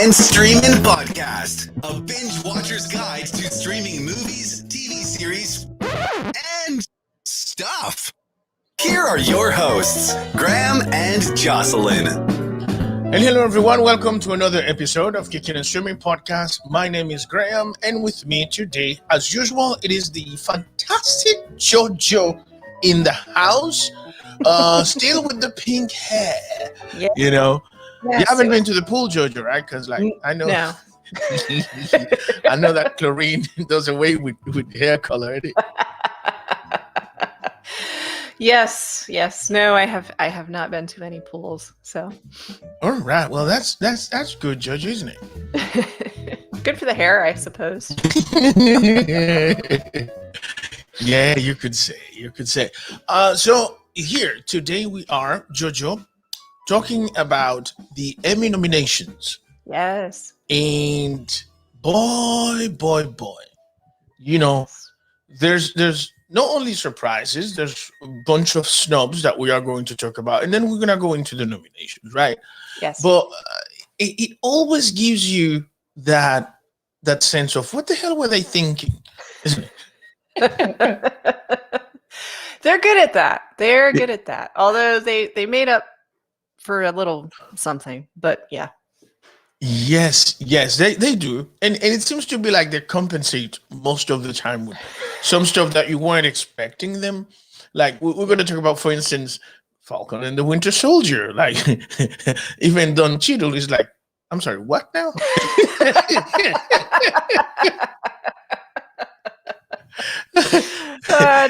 and Streaming Podcast, a binge watcher's guide to streaming movies, TV series, and stuff. Here are your hosts, Graham and Jocelyn. And hello, everyone. Welcome to another episode of Kicking and Streaming Podcast. My name is Graham, and with me today, as usual, it is the fantastic Jojo in the house, still with the pink hair. Yeah. You know, you haven't been to the pool, Jojo, right? Because, I know, no. I know that chlorine does away with hair color. Yes. No, I have not been to any pools. So. All right. Well, that's good, Jojo, isn't it? Good for the hair, I suppose. Yeah, you could say. So here today we are, Jojo, talking about the Emmy nominations. Yes. And boy, you know, there's not only surprises, there's a bunch of snubs that we are going to talk about, and then we're gonna go into the nominations, right? Yes. But it always gives you that sense of what the hell were they thinking, isn't it? They're good at that. Although they made up for a little something, but yeah. Yes, they do. And it seems to be like they compensate most of the time with some stuff that you weren't expecting them. Like we're going to talk about, for instance, Falcon and the Winter Soldier. Like even Don Cheadle is like, I'm sorry, what now?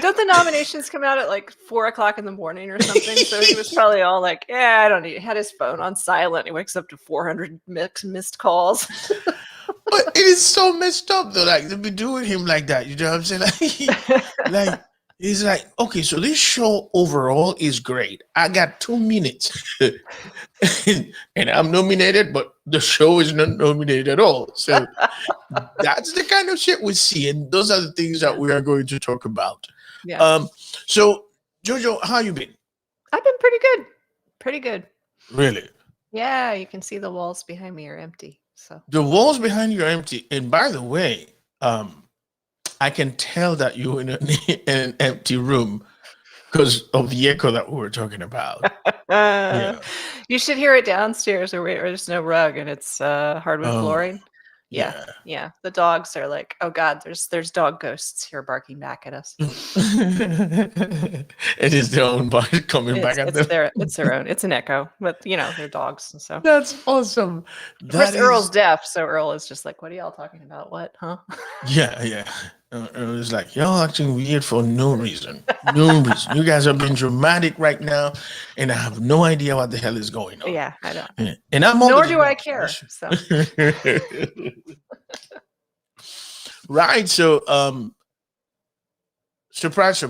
Don't the nominations come out at like 4:00 in the morning or something? So he was probably all like, "Yeah, I don't need." He had his phone on silent. He wakes up to 400 missed calls. But it is so messed up though. Like they've been doing him like that. You know what I'm saying? Like he's like, okay, so this show overall is great. I got 2 minutes, and I'm nominated, but the show is not nominated at all. So that's the kind of shit we see, and those are the things that we are going to talk about. Yeah. So Jojo, how you been? I've been pretty good. Really? Yeah, you can see the walls behind me are empty. So the walls behind you are empty. And by the way, I can tell that you're in an empty room because of the echo that we were talking about. Yeah. You should hear it downstairs where there's no rug and it's hardwood flooring. Yeah. The dogs are like, oh God, there's dog ghosts here barking back at us. It is their own body coming back at them. It's their own. It's an echo, but they're dogs. So that's awesome. Of course, Earl's deaf, so Earl is just like, what are y'all talking about? What, huh? Yeah. It was like, y'all acting weird for no reason. You guys are being dramatic right now, and I have no idea what the hell is going on. Yeah, I don't. Yeah. And nor do I care. So. Right. So, surprise,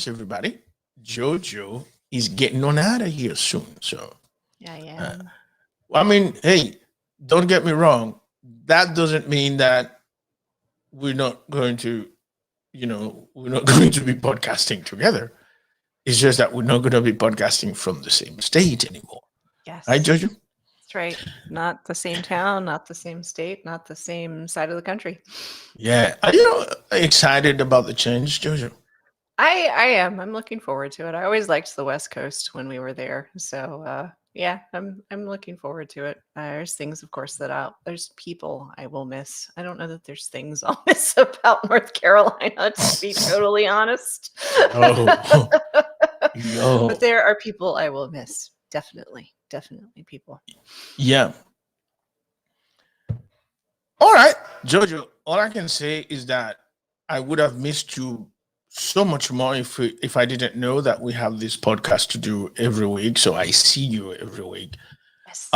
everybody. Jojo is getting on out of here soon. So, yeah. I mean, hey, don't get me wrong. That doesn't mean that we're not going to be podcasting together. It's just that we're not going to be podcasting from the same state anymore. Yes. Right, Jojo? That's right. Not the same town, not the same state, not the same side of the country. Yeah. Are you excited about the change, Jojo? I am. I'm looking forward to it. I always liked the West Coast when we were there. So, yeah, I'm looking forward to it. There's things, of course, there's people I will miss. I don't know that there's things I'll miss about North Carolina, to be totally honest. No. But there are people I will miss. Definitely people. Yeah. All right, Jojo, all I can say is that I would have missed you so much more if I didn't know that we have this podcast to do every week. So I see you every week. Yes.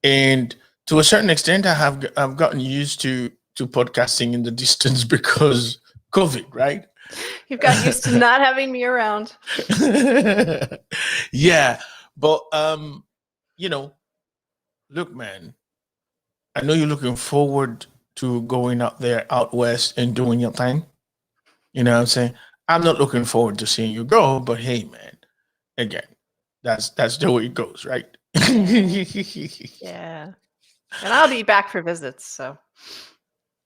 And to a certain extent, I've gotten used to podcasting in the distance because COVID, right? You've got used to not having me around. Yeah, but look, man, I know you're looking forward to going out west and doing your thing. You know what I'm saying? I'm not looking forward to seeing you go, but hey, man, again, that's the way it goes, right? Yeah. And I'll be back for visits, so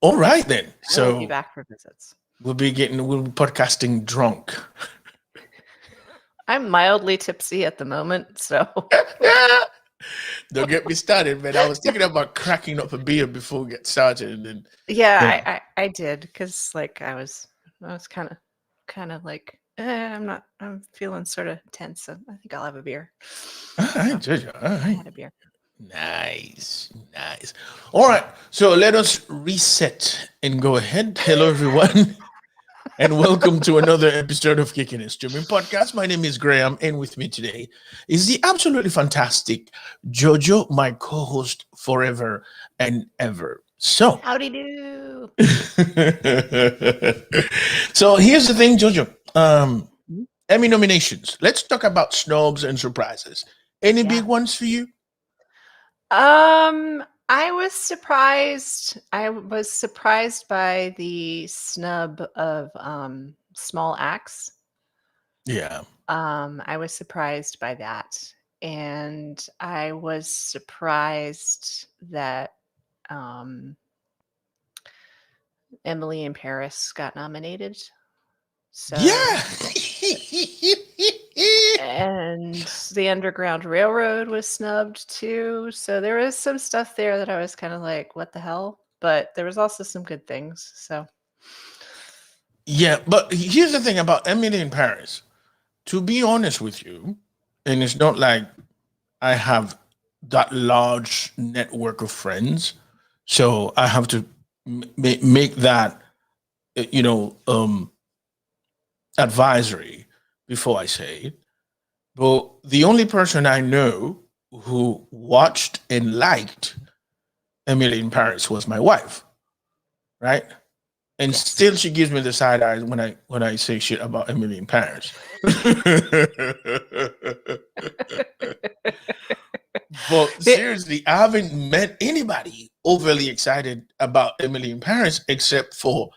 All right then. I will be So back for visits. we'll be podcasting drunk. I'm mildly tipsy at the moment, so Don't get me started, man. I was thinking about cracking up a beer before we get started, and then yeah, I did because like I was kind of like I'm feeling sort of tense, so I think I'll have a beer. all So right, Jojo, all I right, had a beer. nice. All right, so let us reset and go ahead. Hello, everyone, and welcome to another episode of Kicking and Streaming Podcast. My name is Graham, and with me today is the absolutely fantastic Jojo, my co-host forever and ever. So, Howdy do. so here's the thing, Jojo. Mhm. Emmy nominations. Let's talk about snubs and surprises. Any Yeah. big ones for you? I was surprised. I was surprised by the snub of Small Axe. Yeah. I was surprised by that. And I was surprised that Emily in Paris got nominated. So Yeah. and the Underground Railroad was snubbed too. So there was some stuff there that I was kind of like, what the hell? But there was also some good things. So Yeah, but here's the thing about Emily in Paris. To be honest with you, and it's not like I have that large network of friends, so I have to make that advisory before I say it. But the only person I know who watched and liked Emily in Paris was my wife, right? And Yes. still she gives me the side eye when I say shit about Emily in Paris. But seriously, I haven't met anybody overly excited about Emily in Paris except for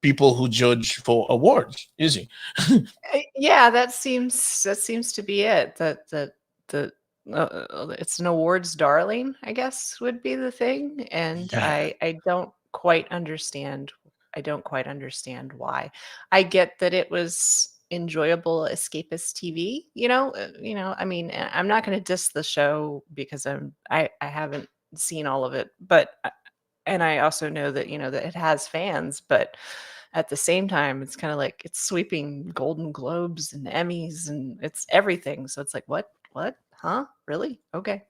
people who judge for awards, is he? yeah, that seems to be it. The it's an awards darling, I guess would be the thing. And Yeah. I don't quite understand. I don't quite understand why. I get that it was enjoyable escapist TV, I mean, I'm not going to diss the show because I haven't seen all of it, but and I also know that, that it has fans, but at the same time, it's kind of like it's sweeping Golden Globes and Emmys and it's everything. So it's like, what, huh? Really? Okay.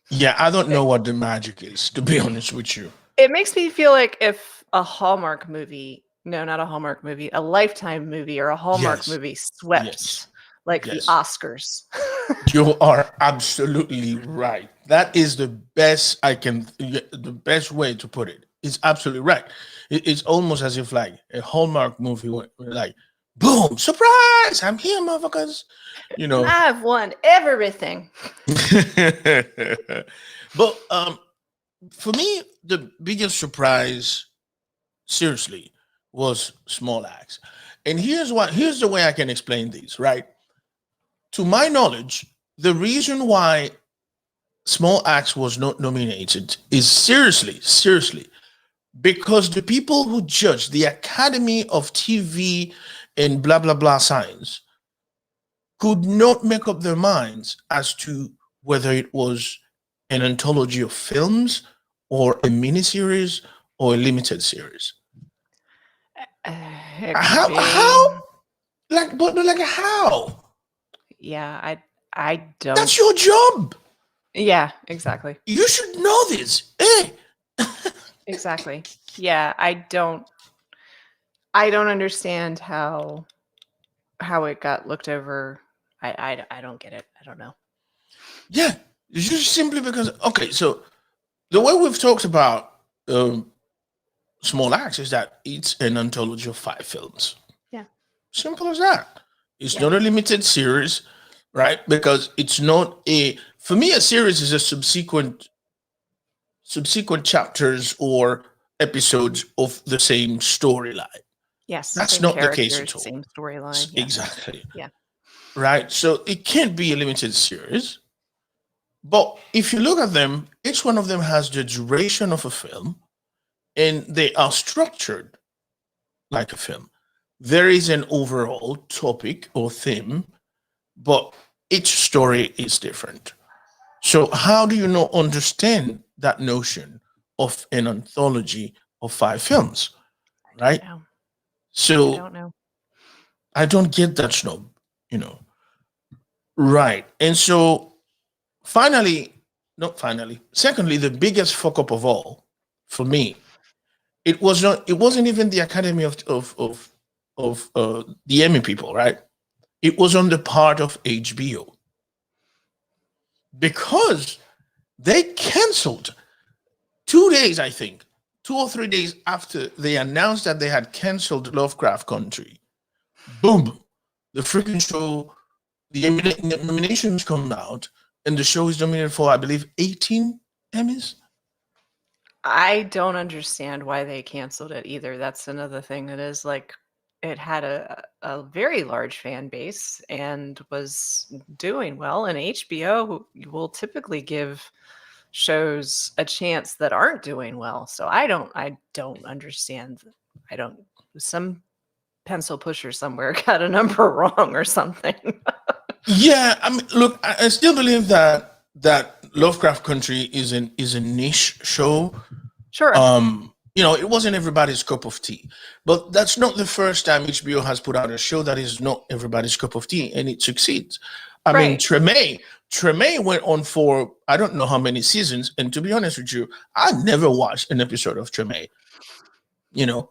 Yeah, I don't know what the magic is, to be honest with you. It makes me feel like if a Hallmark movie, no, not a Hallmark movie, a Lifetime movie or a Hallmark Yes. movie swept Yes. like the Yes. Oscars. You are absolutely right. That is the best the best way to put it. It's absolutely right. It's almost as if like a Hallmark movie went like, boom, surprise, I'm here, motherfuckers. I've won everything. But for me, the biggest surprise, seriously, was Small Axe. And here's the way I can explain these, right? To my knowledge, the reason why Small Axe was not nominated is seriously, because the people who judge the Academy of TV and blah blah blah science could not make up their minds as to whether it was an anthology of films or a miniseries or a limited series. It could How? be. But like how? Yeah, I don't. That's your job. Yeah, exactly. You should know this. Hey. Exactly. Yeah, I don't understand how it got looked over. I don't get it. I don't know. Yeah, it's just simply because so the way we've talked about Small Axe is that it's an anthology of 5 films. Yeah. Simple as that. It's not a limited series, right? Because it's not for me, a series is a subsequent chapters or episodes of the same storyline. Yes. That's same not the case at characters, all. Same storyline. Yeah. Exactly. Yeah. Right. So it can't be a limited series. But if you look at them, each one of them has the duration of a film, and they are structured like a film. There is an overall topic or theme, but each story is different. So, how do you not understand that notion of an anthology of 5 films, right? No, I So, don't know. I don't get that snub, you know. Right. And so, finally, not finally, secondly, the biggest fuck up of all for me, it wasn't even the Academy of the Emmy people, right? It was on the part of HBO because they canceled 2 days, I think, 2 or 3 days after they announced that they had canceled Lovecraft Country. Boom, the freaking show, the nominations come out, and the show is nominated for, I believe, 18 Emmys. I don't understand why they canceled it either. That's another thing that is like it had a very large fan base and was doing well. And HBO will typically give shows a chance that aren't doing well. So I don't understand. I don't some pencil pusher somewhere got a number wrong or something. Yeah, I mean, look, I still believe that Lovecraft Country is a niche show. Sure. It wasn't everybody's cup of tea, but that's not the first time HBO has put out a show that is not everybody's cup of tea, and it succeeds. I mean, Right. Treme went on for I don't know how many seasons, and to be honest with you, I never watched an episode of Treme. Yeah.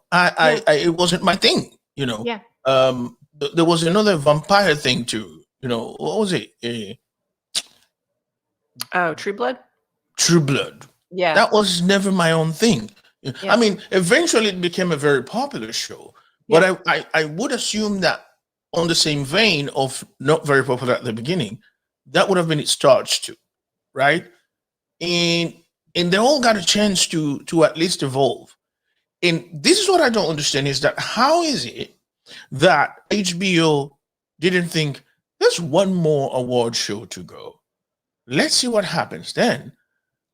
It wasn't my thing. Yeah. There was another vampire thing too. What was it? Oh, True Blood? True Blood. Yeah. That was never my own thing. I Yeah. mean, eventually it became a very popular show, Yeah. but I would assume that on the same vein of not very popular at the beginning, that would have been its starts too, right? And they all got a chance to at least evolve. And this is what I don't understand is that how is it that HBO didn't think there's one more award show to go? Let's see what happens then,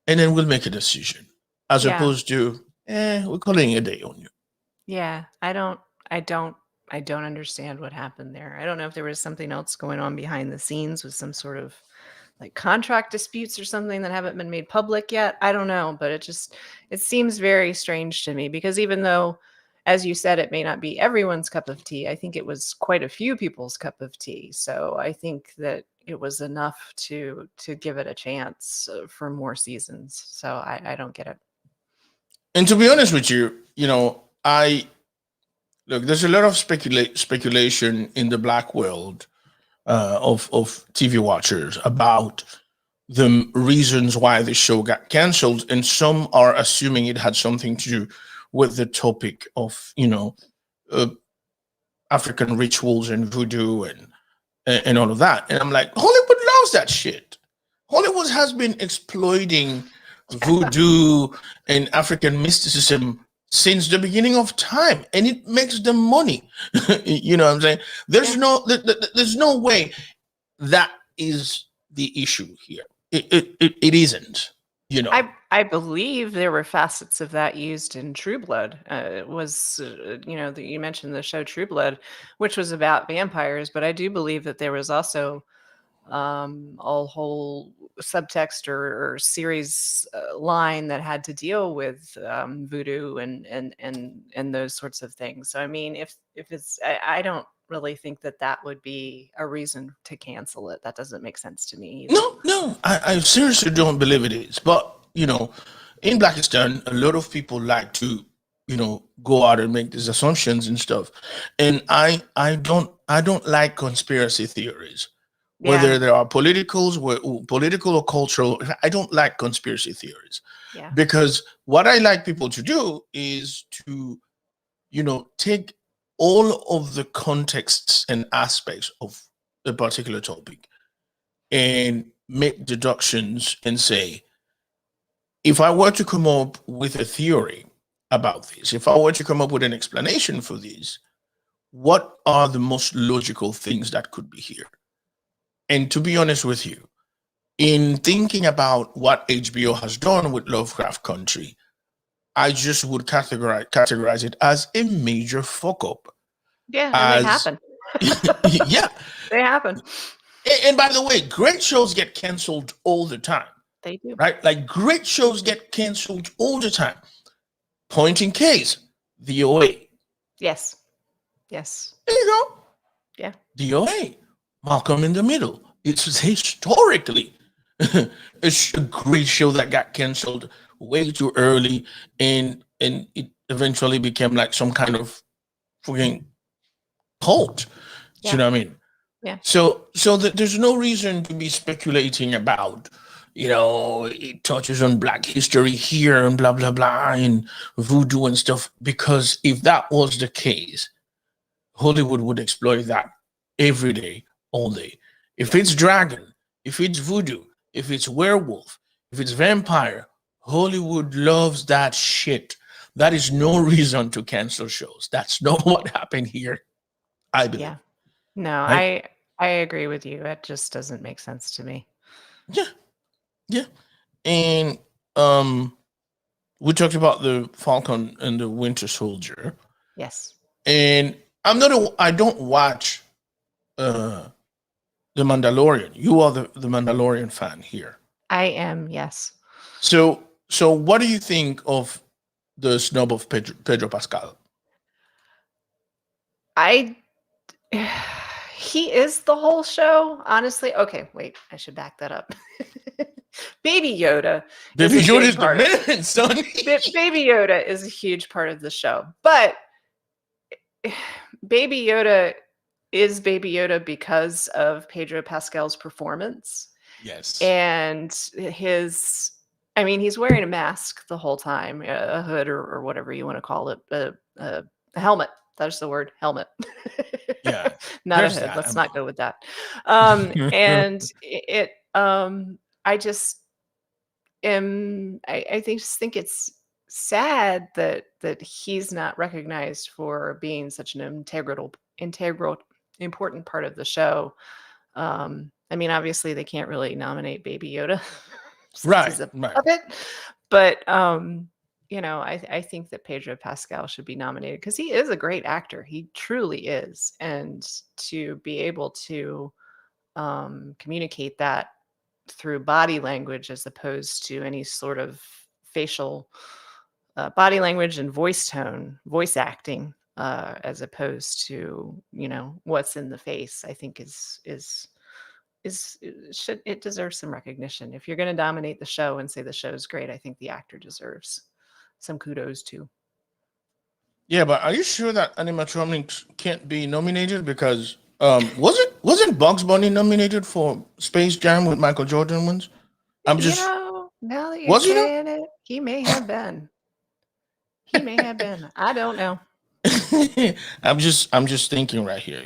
and then we'll make a decision. As Yeah. opposed to, we're calling a day on you. Yeah. I don't understand what happened there. I don't know if there was something else going on behind the scenes with some sort of like contract disputes or something that haven't been made public yet. I don't know, but it seems very strange to me because even though, as you said, it may not be everyone's cup of tea, I think it was quite a few people's cup of tea. So I think that it was enough to give it a chance for more seasons. So I don't get it. And to be honest with you, I look. There's a lot of speculation in the black world of TV watchers about the reasons why the show got canceled, and some are assuming it had something to do with the topic of uh, African rituals and voodoo and all of that. And I'm like, Hollywood loves that shit. Hollywood has been exploiting voodoo and African mysticism since the beginning of time, and it makes them money. You know what I'm saying? There's there's no way that is the issue here. It isn't. I believe there were facets of that used in True Blood. It was, you mentioned the show True Blood, which was about vampires, but I do believe that there was also a whole subtext or series line that had to deal with voodoo and those sorts of things. So I mean, if it's, I don't really think that would be a reason to cancel it. That doesn't make sense to me either. No, I seriously don't believe it is. But in Pakistan, a lot of people like to go out and make these assumptions and stuff, and I don't like conspiracy theories. Whether Yeah, there are political or cultural, I don't like conspiracy theories yeah, because what I like people to do is to, take all of the contexts and aspects of a particular topic and make deductions and say, if I were to come up with a theory about this, if I were to come up with an explanation for this, what are the most logical things that could be here? And to be honest with you, in thinking about what HBO has done with Lovecraft Country, I just would categorize it as a major fuck up. Yeah, and they happen. Yeah. They happen. And by the way, great shows get canceled all the time. They do. Right? Like great shows get canceled all the time. Point in case, the OA. Yes. Yes. There you go. Yeah. The OA. Malcolm in the Middle. It's historically it's a great show that got canceled way too early, and it eventually became like some kind of fucking cult. Yeah. You know what I mean? Yeah. So there's no reason to be speculating about, it touches on Black history here and blah blah blah and voodoo and stuff. Because if that was the case, Hollywood would exploit that every day, all day. If it's dragon, if it's voodoo, if it's werewolf, if it's vampire, Hollywood loves that shit. That is no reason to cancel shows. That's not what happened here, I believe. Yeah. No, Right? I agree with you. It just doesn't make sense to me. Yeah. And we talked about the Falcon and the Winter Soldier. Yes. And I don't watch the Mandalorian. You are the Mandalorian fan here. I am, yes. So what do you think of the snub of Pedro Pascal? He is the whole show, honestly. Okay, wait, I should back that up. Baby Yoda. Baby Yoda is the man, son. Baby Yoda is a huge part of the show. But Baby Yoda is Baby Yoda because of Pedro Pascal's performance. Yes. And he's wearing a mask the whole time, a hood or whatever you want to call it, a helmet. That's the word, helmet. Yeah. Not a hood. Let's not go with that. And it, I just am, I think it's sad that he's not recognized for being such an integral, important part of the show. Obviously they can't really nominate Baby Yoda. Right. He's a puppet, but I think that Pedro Pascal should be nominated because he is a great actor. He truly is. And to be able to communicate that through body language as opposed to any sort of facial body language and voice tone, voice acting, as opposed to, what's in the face, I think it deserves some recognition. If you're going to dominate the show and say the show's great, I think the actor deserves some kudos too. Yeah, but are you sure that animatronics can't be nominated? Because wasn't Bugs Bunny nominated for Space Jam with Michael Jordan once? Now that you're saying it, he may have been. He may have been. I don't know. I'm just thinking right here,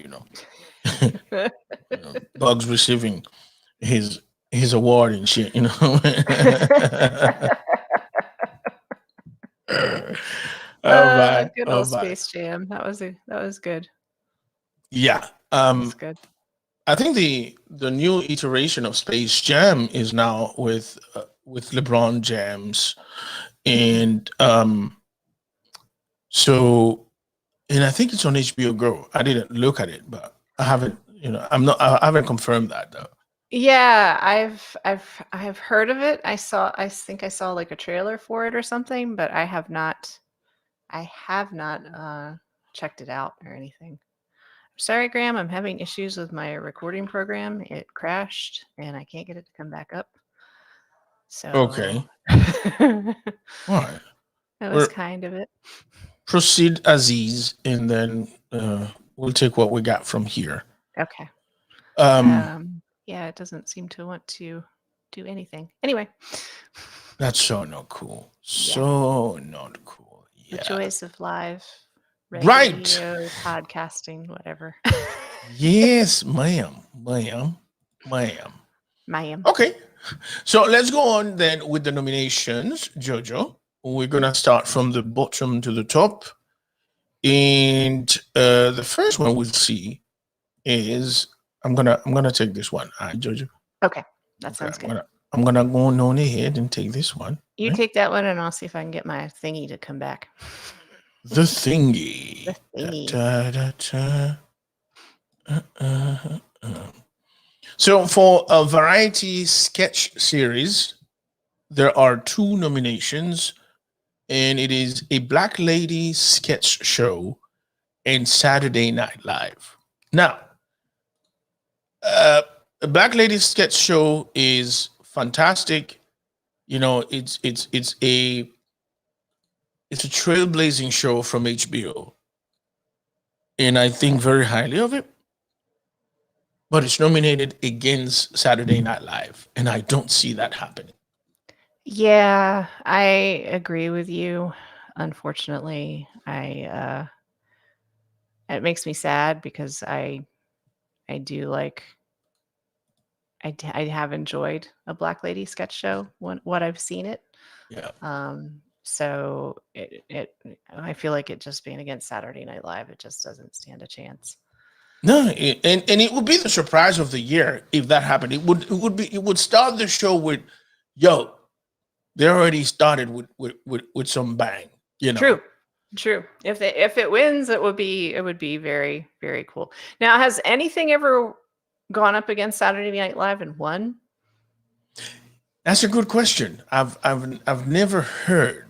Bugs receiving his award and shit, Good old Space Jam. That was good. Yeah. That's good. I think the new iteration of Space Jam is now with LeBron James, and and I think it's on HBO Go. I didn't look at it, but I haven't. I haven't confirmed that though. Yeah, I've heard of it. I think I saw like a trailer for it or something, but I have not checked it out or anything. Sorry, Graham, I'm having issues with my recording program. It crashed and I can't get it to come back up. So okay. All right. That was kind of it. Proceed, Aziz, and then we'll take what we got from here. Okay. Yeah, it doesn't seem to want to do anything. Anyway. That's so not cool. So not cool. Yeah. The joys of live radio, podcasting, whatever. Yes, ma'am. Okay. So let's go on then with the nominations, Jojo. We're gonna start from the bottom to the top. And the first one we'll see is I'm gonna take this one. Jojo. Okay. That Okay, sounds good. I'm gonna go on ahead and take this one. You Right? take that one, and I'll see if I can get my thingy to come back. The thingy. The thingy. So for a variety sketch series, there are 2 nominations, and it is a Black Lady sketch show and Saturday Night Live. Now, a Black Lady sketch show is fantastic. You know, it's a trailblazing show from HBO, and I think very highly of it. But it's nominated against Saturday Night Live, and I don't see that happening. Yeah, I agree with you. Unfortunately, it makes me sad because I do like I have enjoyed a Black Lady sketch show what I've seen it. Yeah. So I feel like it just being against Saturday Night Live, it just doesn't stand a chance. No, and it would be the surprise of the year if that happened. It would start the show with, yo, they already started with some bang. You know. True. If it wins, it would be very, very cool. Now, has anything ever gone up against Saturday Night Live and won? That's a good question. I've never heard.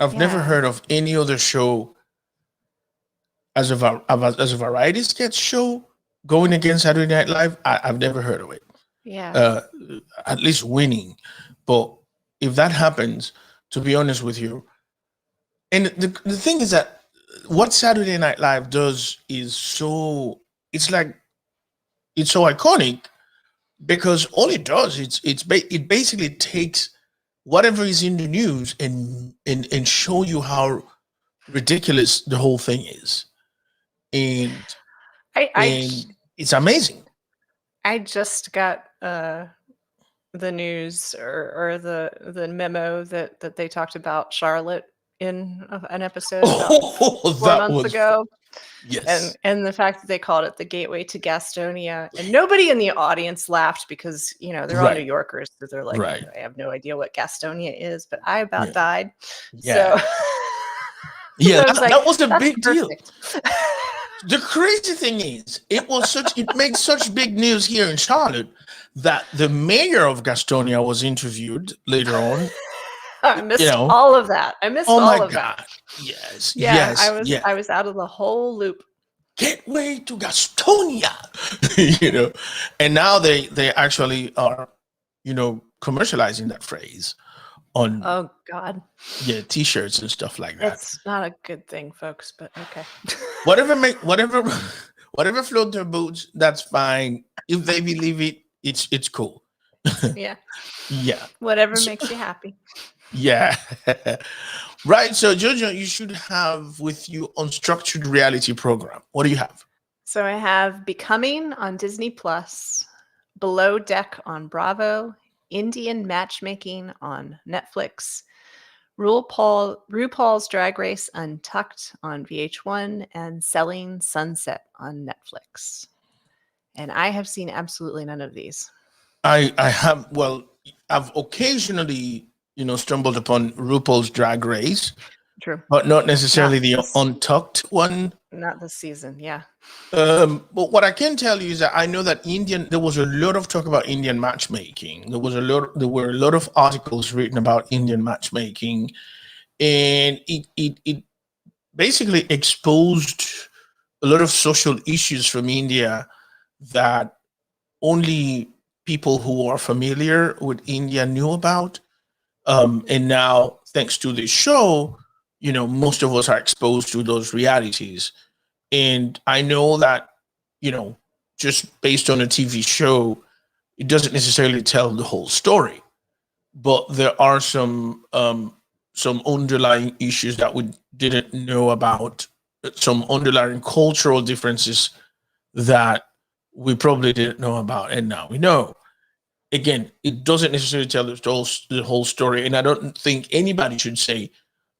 I've never heard of any other show as a variety sketch show going against Saturday Night Live. I've never heard of it. Yeah. At least winning. But if that happens, to be honest with you, and the thing is that what Saturday Night Live does is so iconic, because all it does it basically takes whatever is in the news and show you how ridiculous the whole thing is, and it's amazing. I just got the news or the memo that they talked about Charlotte in an episode about 4 months ago. Yes. And the fact that they called it the gateway to Gastonia, and nobody in the audience laughed because, you know, they're all New Yorkers, so they're like, I have no idea what Gastonia is, but I about died. Yeah. So yeah, I was like, that was a big deal. perfect. The crazy thing is, it makes such big news here in Charlotte that the mayor of Gastonia was interviewed later on. I missed all of that. I missed all of that. Yes. Yeah, yes. I was out of the whole loop. Gateway to Gastonia. You know, and now they actually are, you know, commercializing that phrase on T-shirts and stuff like that. It's not a good thing, folks, but okay. whatever float their boats, that's fine. If they believe it, it's cool. Yeah. Yeah. Whatever makes you happy. Yeah. Right. So Jojo, you should have with you Unstructured Reality Program. What do you have? So I have Becoming on Disney Plus, Below Deck on Bravo, Indian Matchmaking on Netflix, RuPaul's Drag Race Untucked on VH1, and Selling Sunset on Netflix. And I have seen absolutely none of these. I've occasionally, you know, stumbled upon RuPaul's Drag Race. True. But not necessarily the Untucked one. Not this season, yeah. But what I can tell you is that I know that there was a lot of talk about Indian matchmaking. There were a lot of articles written about Indian matchmaking, and it basically exposed a lot of social issues from India that only people who are familiar with India knew about. And now, thanks to this show, you know, most of us are exposed to those realities. And I know that, you know, just based on a TV show, it doesn't necessarily tell the whole story. But there are some underlying issues that we didn't know about, some underlying cultural differences that we probably didn't know about, and now we know. Again, it doesn't necessarily tell the whole story, and I don't think anybody should say,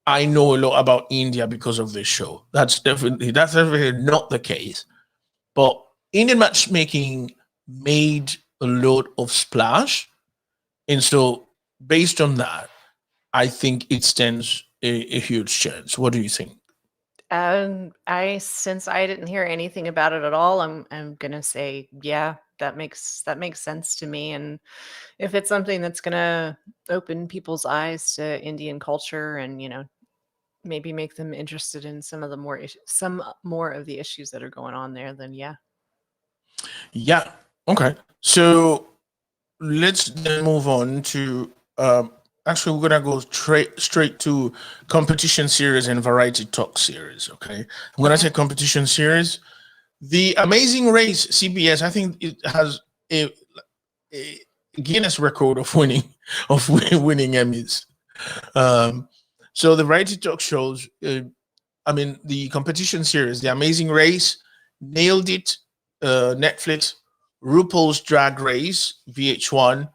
I know a lot about India because of this show. That's definitely not the case. But Indian matchmaking made a lot of splash. And so, based on that, I think it stands a huge chance. What do you think? I since I didn't hear anything about it at all, I'm gonna say, yeah, that makes sense to me. And if it's something that's gonna open people's eyes to Indian culture and, maybe make them interested in some more of the issues that are going on there, then yeah. Yeah. Okay. So let's then move on to. Actually, we're gonna go straight to competition series and variety talk series. Okay. I'm gonna Okay. say competition series. The Amazing Race CBS. I think it has a Guinness record of winning Emmys. Um, so the variety talk shows. The competition series, The Amazing Race, Nailed It, Netflix, RuPaul's Drag Race, VH1,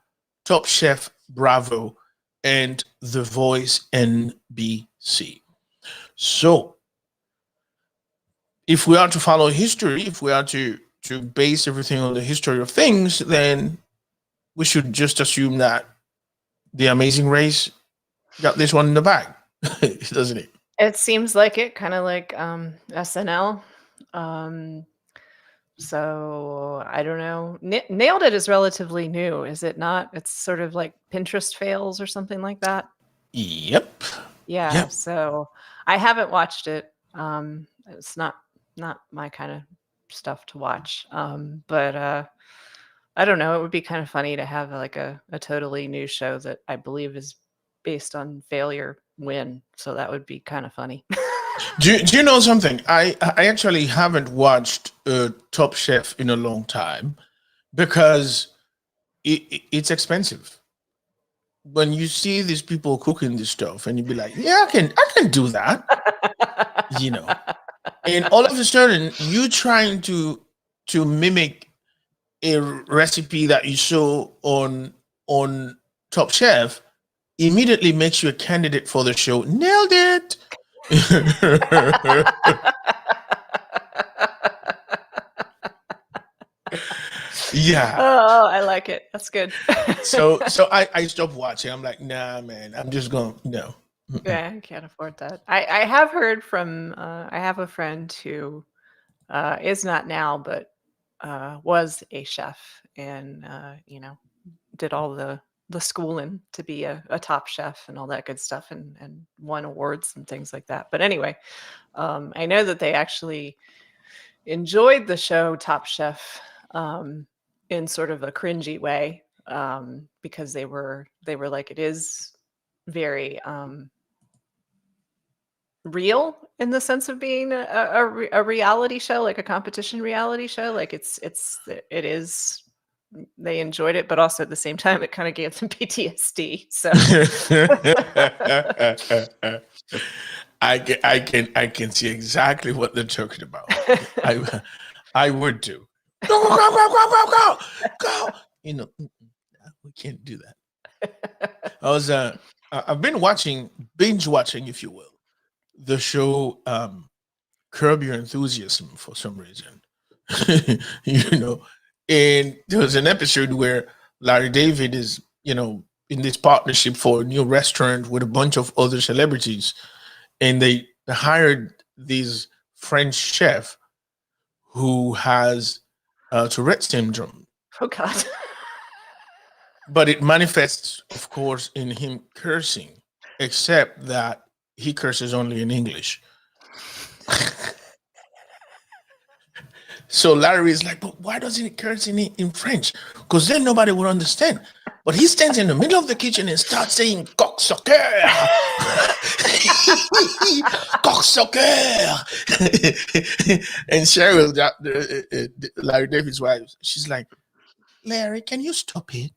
Top Chef, Bravo, and The Voice, NBC. So, if we are to follow history, if we are to base everything on the history of things, then we should just assume that The Amazing Race got this one in the bag, doesn't it? It seems like it, kind of like SNL. Um, so I don't know. Nailed It is relatively new, is it not? It's sort of like Pinterest fails or something like that. Yep. Yeah. Yep. So I haven't watched it. It's not my kind of stuff to watch. But I don't know. It would be kind of funny to have like a totally new show that I believe is based on failure win. So that would be kind of funny. Do you know something? I actually haven't watched Top Chef in a long time because it's expensive. When you see these people cooking this stuff, and you be like, "Yeah, I can do that," you know, and all of a sudden you trying to mimic a recipe that you saw on Top Chef immediately makes you a candidate for the show. Nailed it. Yeah. Oh, I like it. That's good. So I stopped watching. I'm like, nah, man. I'm just going no. Mm-mm. Yeah, I can't afford that. I have heard from I have a friend who is not now, but was a chef and did all the schooling to be a top chef and all that good stuff and won awards and things like that. But anyway, I know that they actually enjoyed the show Top Chef in sort of a cringy way because they were like it is very real in the sense of being a reality show, like a competition reality show. Like it is. They enjoyed it, but also at the same time, it kind of gave them PTSD. So I can see exactly what they're talking about. I would too. Go. We can't do that. I've been binge watching, if you will, the show Curb Your Enthusiasm for some reason. you know, and there was an episode where Larry David is, in this partnership for a new restaurant with a bunch of other celebrities, and they hired this French chef who has Tourette syndrome, oh god. but it manifests, of course, in him cursing, except that he curses only in English. So Larry is like, but why doesn't he curse in French? Because then nobody will understand. But he stands in the middle of the kitchen and starts saying cocksucker. Cocksucker. And Cheryl, Larry David's wife, she's like, Larry, can you stop it?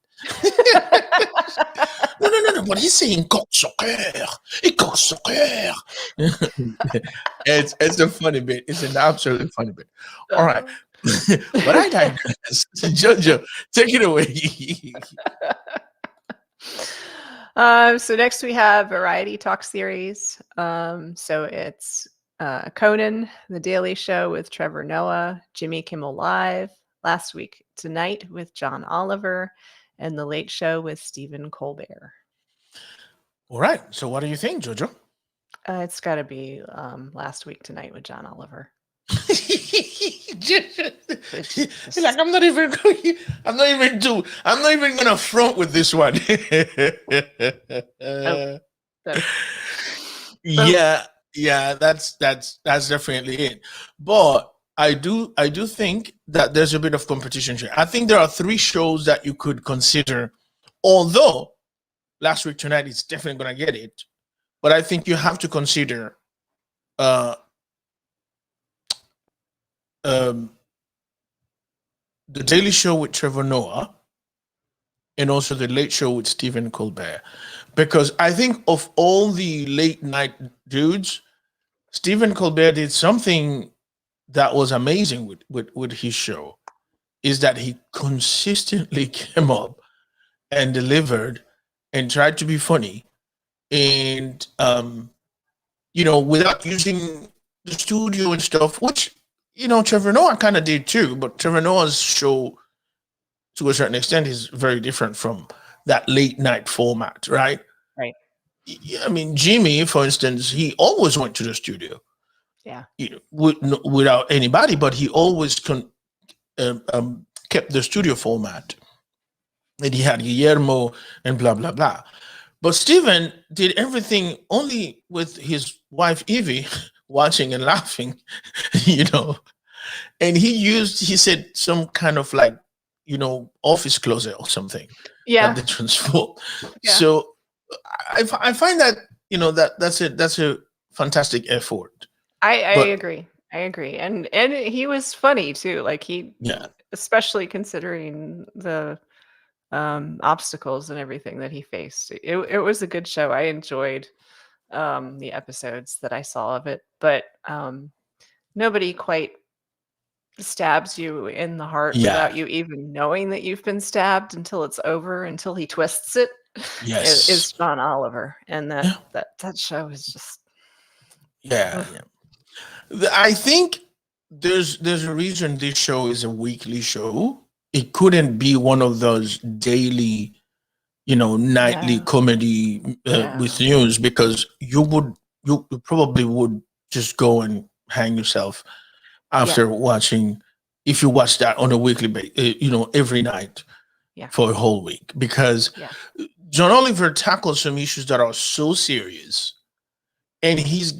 No, but he's saying cocksucker. Cocksucker. It's a funny bit. It's an absolutely funny bit. All right. But I digress. Jojo, take it away. So next we have variety talk series. So it's Conan, The Daily Show with Trevor Noah, Jimmy Kimmel Live, Last Week Tonight with John Oliver, and The Late Show with Stephen Colbert. All right. So what do you think, Jojo? It's got to be Last Week Tonight with John Oliver. Like I'm not even gonna front with this one. Yeah, that's definitely it. But I do think that there's a bit of competition here. I think there are 3 shows that you could consider, although Last Week Tonight is definitely gonna get it. But I think you have to consider The Daily Show with Trevor Noah and also The Late Show with Stephen Colbert. Because I think of all the late night dudes, Stephen Colbert did something that was amazing with his show, is that he consistently came up and delivered and tried to be funny and without using the studio and stuff, which Trevor Noah kind of did too, but Trevor Noah's show to a certain extent is very different from that late night format, right? Right. I mean, Jimmy, for instance, he always went to the studio. Yeah. Without anybody, but he always kept the studio format. And he had Guillermo and blah, blah, blah. But Stephen did everything only with his wife, Evie, watching and laughing, And he said some kind of like, office closet or something. Yeah. That they transformed. Yeah. So I find that, that's a fantastic effort. I agree. And he was funny too. Like especially considering the obstacles and everything that he faced. It was a good show. I enjoyed the episodes that I saw of it, but nobody quite stabs you in the heart without you even knowing that you've been stabbed until it's over, until he twists it. Yes. Is John Oliver. And that show is just I think there's a reason this show is a weekly show. It couldn't be one of those daily, nightly comedy with news, because you probably would just go and hang yourself after watching, if you watch that on a weekly basis, every night for a whole week, because John Oliver tackles some issues that are so serious, and he's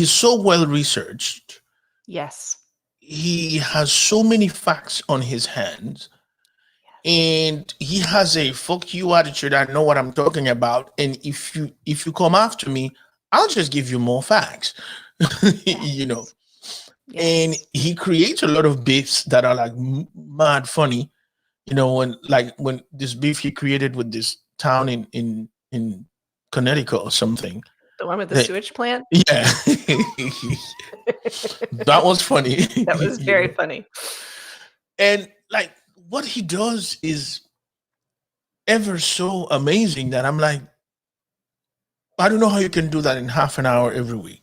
so well researched. Yes. He has so many facts on his hands, and he has a fuck you attitude. I know what I'm talking about, and if you come after me, I'll just give you more facts. And he creates a lot of beefs that are like mad funny, when this beef he created with this town in Connecticut or something. The one with the sewage plant? Yeah. That was funny. That was very funny. And like what he does is ever so amazing that I'm like, I don't know how you can do that in half an hour every week.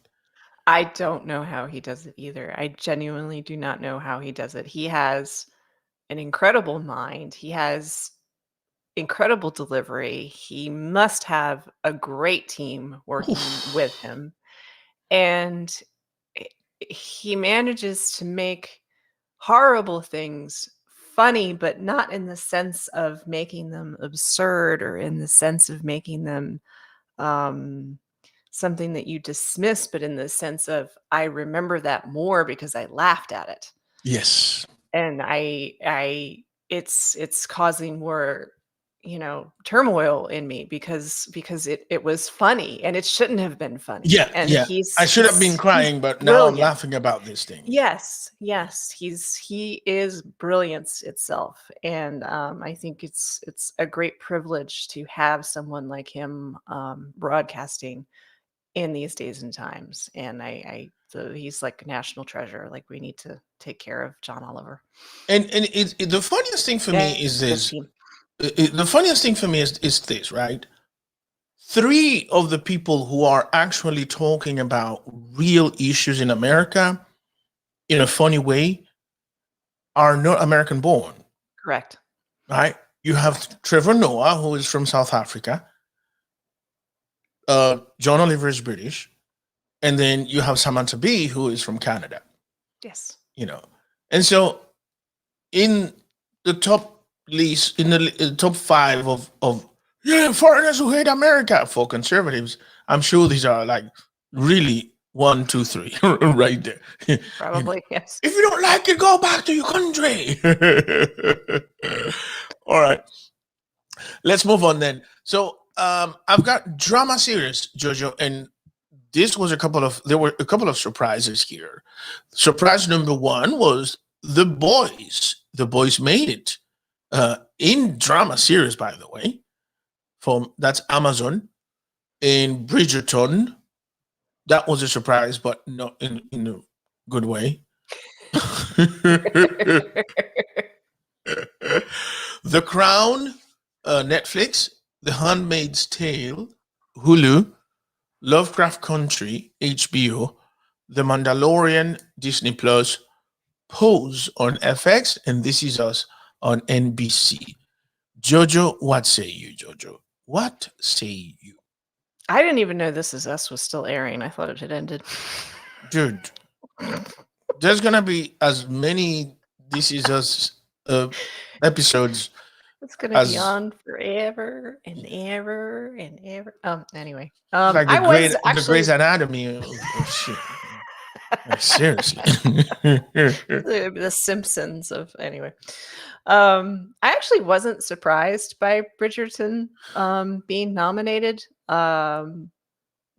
I don't know how he does it either. I genuinely do not know how he does it. He has an incredible mind. He has incredible delivery. He must have a great team working with him. And he manages to make horrible things funny, but not in the sense of making them absurd or in the sense of making them something that you dismiss, but in the sense of, I remember that more because I laughed at it. Yes. And it's causing more, turmoil in me because it was funny and it shouldn't have been funny. Yeah. And I should have been crying, but now I'm laughing about this thing. Yes. He is brilliance itself. And I think it's a great privilege to have someone like him broadcasting in these days and times. And so he's like a national treasure. Like, we need to take care of John Oliver. And the funniest thing for me is this. The funniest thing for me is this, right? 3 of the people who are actually talking about real issues in America in a funny way are not American born, Correct. right? You have Trevor Noah, who is from South Africa. John Oliver is British, and then you have Samantha Bee, who is from Canada. Yes. And so in the top list, in the top 5 of foreigners who hate America for conservatives, I'm sure these are like really 1, 2, 3 right there. Probably, yes. If you don't like it, go back to your country. All right, let's move on then. So I've got drama series, Jojo, and there were a couple of surprises here. Surprise number 1 was The Boys. The Boys made it in drama series, by the way. That's Amazon. In Bridgerton, that was a surprise, but not in a good way. The Crown, Netflix. The Handmaid's Tale, Hulu. Lovecraft Country, HBO. The Mandalorian, Disney Plus. Pose on FX, and This Is Us on NBC. Jojo, what say you, Jojo? What say you? I didn't even know This Is Us was still airing. I thought it had ended. Dude, there's gonna be as many This Is Us episodes. It's gonna be on forever and ever and ever. Anyway, like I was actually the Grey's Anatomy of shit. Like, seriously. The Simpsons of anyway. I actually wasn't surprised by Bridgerton being nominated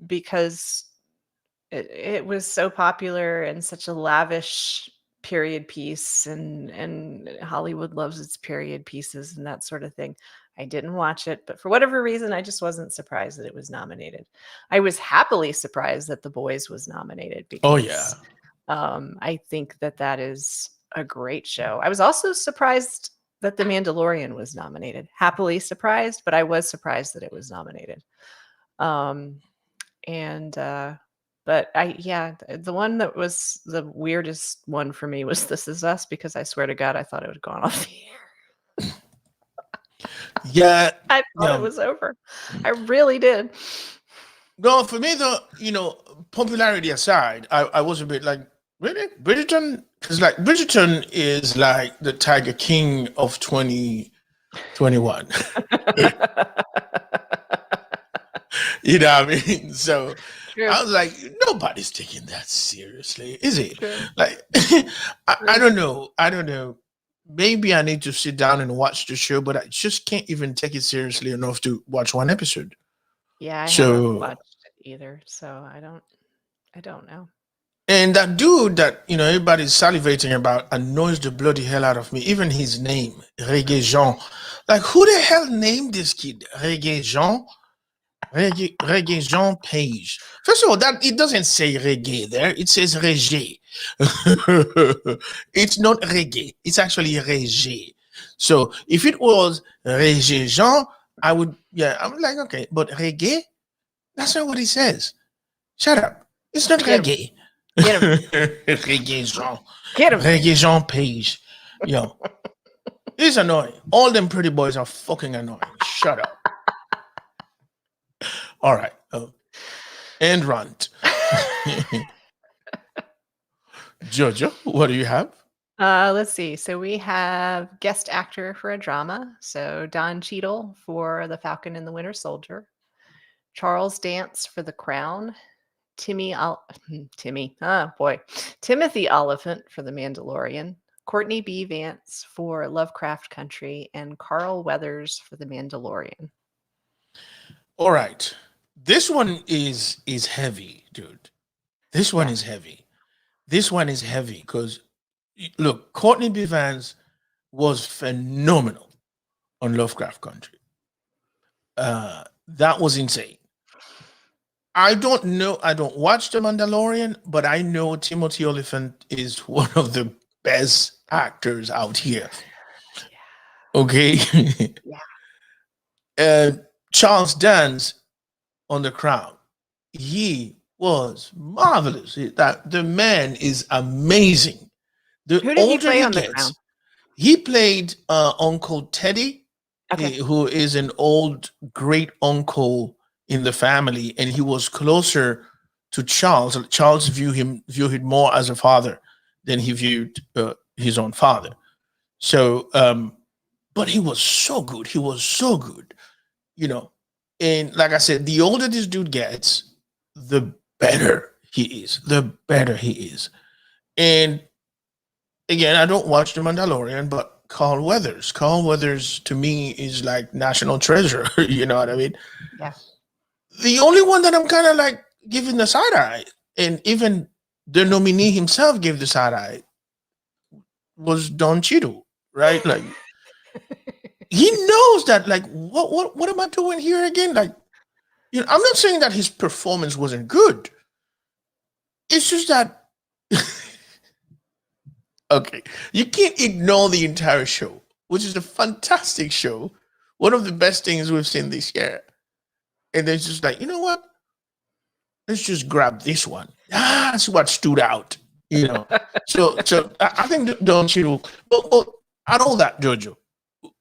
because it was so popular and such a lavish period piece, and Hollywood loves its period pieces and that sort of thing. I didn't watch it, but for whatever reason, I just wasn't surprised that it was nominated. I was happily surprised that The Boys was nominated because I think that is a great show. I was also surprised that The Mandalorian was nominated. Happily surprised, but I was surprised that it was nominated. But the one that was the weirdest one for me was This Is Us, because I swear to God, I thought it had gone off the air. Yeah. I thought it was over. I really did. No, for me, popularity aside, I was a bit like, really? Bridgerton? Because like Bridgerton is like the Tiger King of 2021. You know what I mean? So True. I was like, nobody's taking that seriously, is it? True. Like, I don't know. Maybe I need to sit down and watch the show, but I just can't even take it seriously enough to watch one episode. Yeah, I haven't watched it either, so I don't know. And that dude that everybody's salivating about annoys the bloody hell out of me. Even his name, Reggae Jean. Like, who the hell named this kid Reggae Jean? Reggae Jean Page. First of all, that it doesn't say reggae there. It says reggae. It's not reggae. It's actually reggae. So if it was Reggae Jean, I'm like, okay, but reggae? That's not what he says. Shut up. It's not reggae. Get him. Reggae Jean. Get him. Reggae Jean Page. It's annoying. All them pretty boys are fucking annoying. Shut up. All right. And rant. Jojo, what do you have? Let's see. So we have guest actor for a drama. So Don Cheadle for The Falcon and the Winter Soldier. Charles Dance for The Crown. Timothy Oliphant for The Mandalorian. Courtney B. Vance for Lovecraft Country. And Carl Weathers for The Mandalorian. All right. This one is heavy, dude. This one is heavy. This one is heavy because, look, Courtney B. Vance was phenomenal on Lovecraft Country. That was insane. I don't know. I don't watch The Mandalorian, but I know Timothy Oliphant is one of the best actors out here. Okay. Charles Dance on The Crown. He was marvelous. The man is amazing. Who did he play on The Crown? He played Uncle Teddy, Okay. who is an old great uncle in the family, and he was closer to Charles. Charles viewed him more as a father than he viewed his own father. So, but he was so good. He was so good, you know. And like I said, the older this dude gets, the better he is. The better he is. And again, I don't watch The Mandalorian, but Carl Weathers to me is like national treasure. You know what I mean? Yeah. The only one that I'm kind of like giving the side eye, and even the nominee himself gave the side eye, was Don Cheadle, right? Like he knows that. Like, what am I doing here again? Like, you know, I'm not saying that his performance wasn't good. It's just that okay, you can't ignore the entire show, which is a fantastic show, one of the best things we've seen this year. And then it's just like, you know what? Let's just grab this one. That's what stood out, you know. So I think Don Cheadle. But out of all that, Jojo,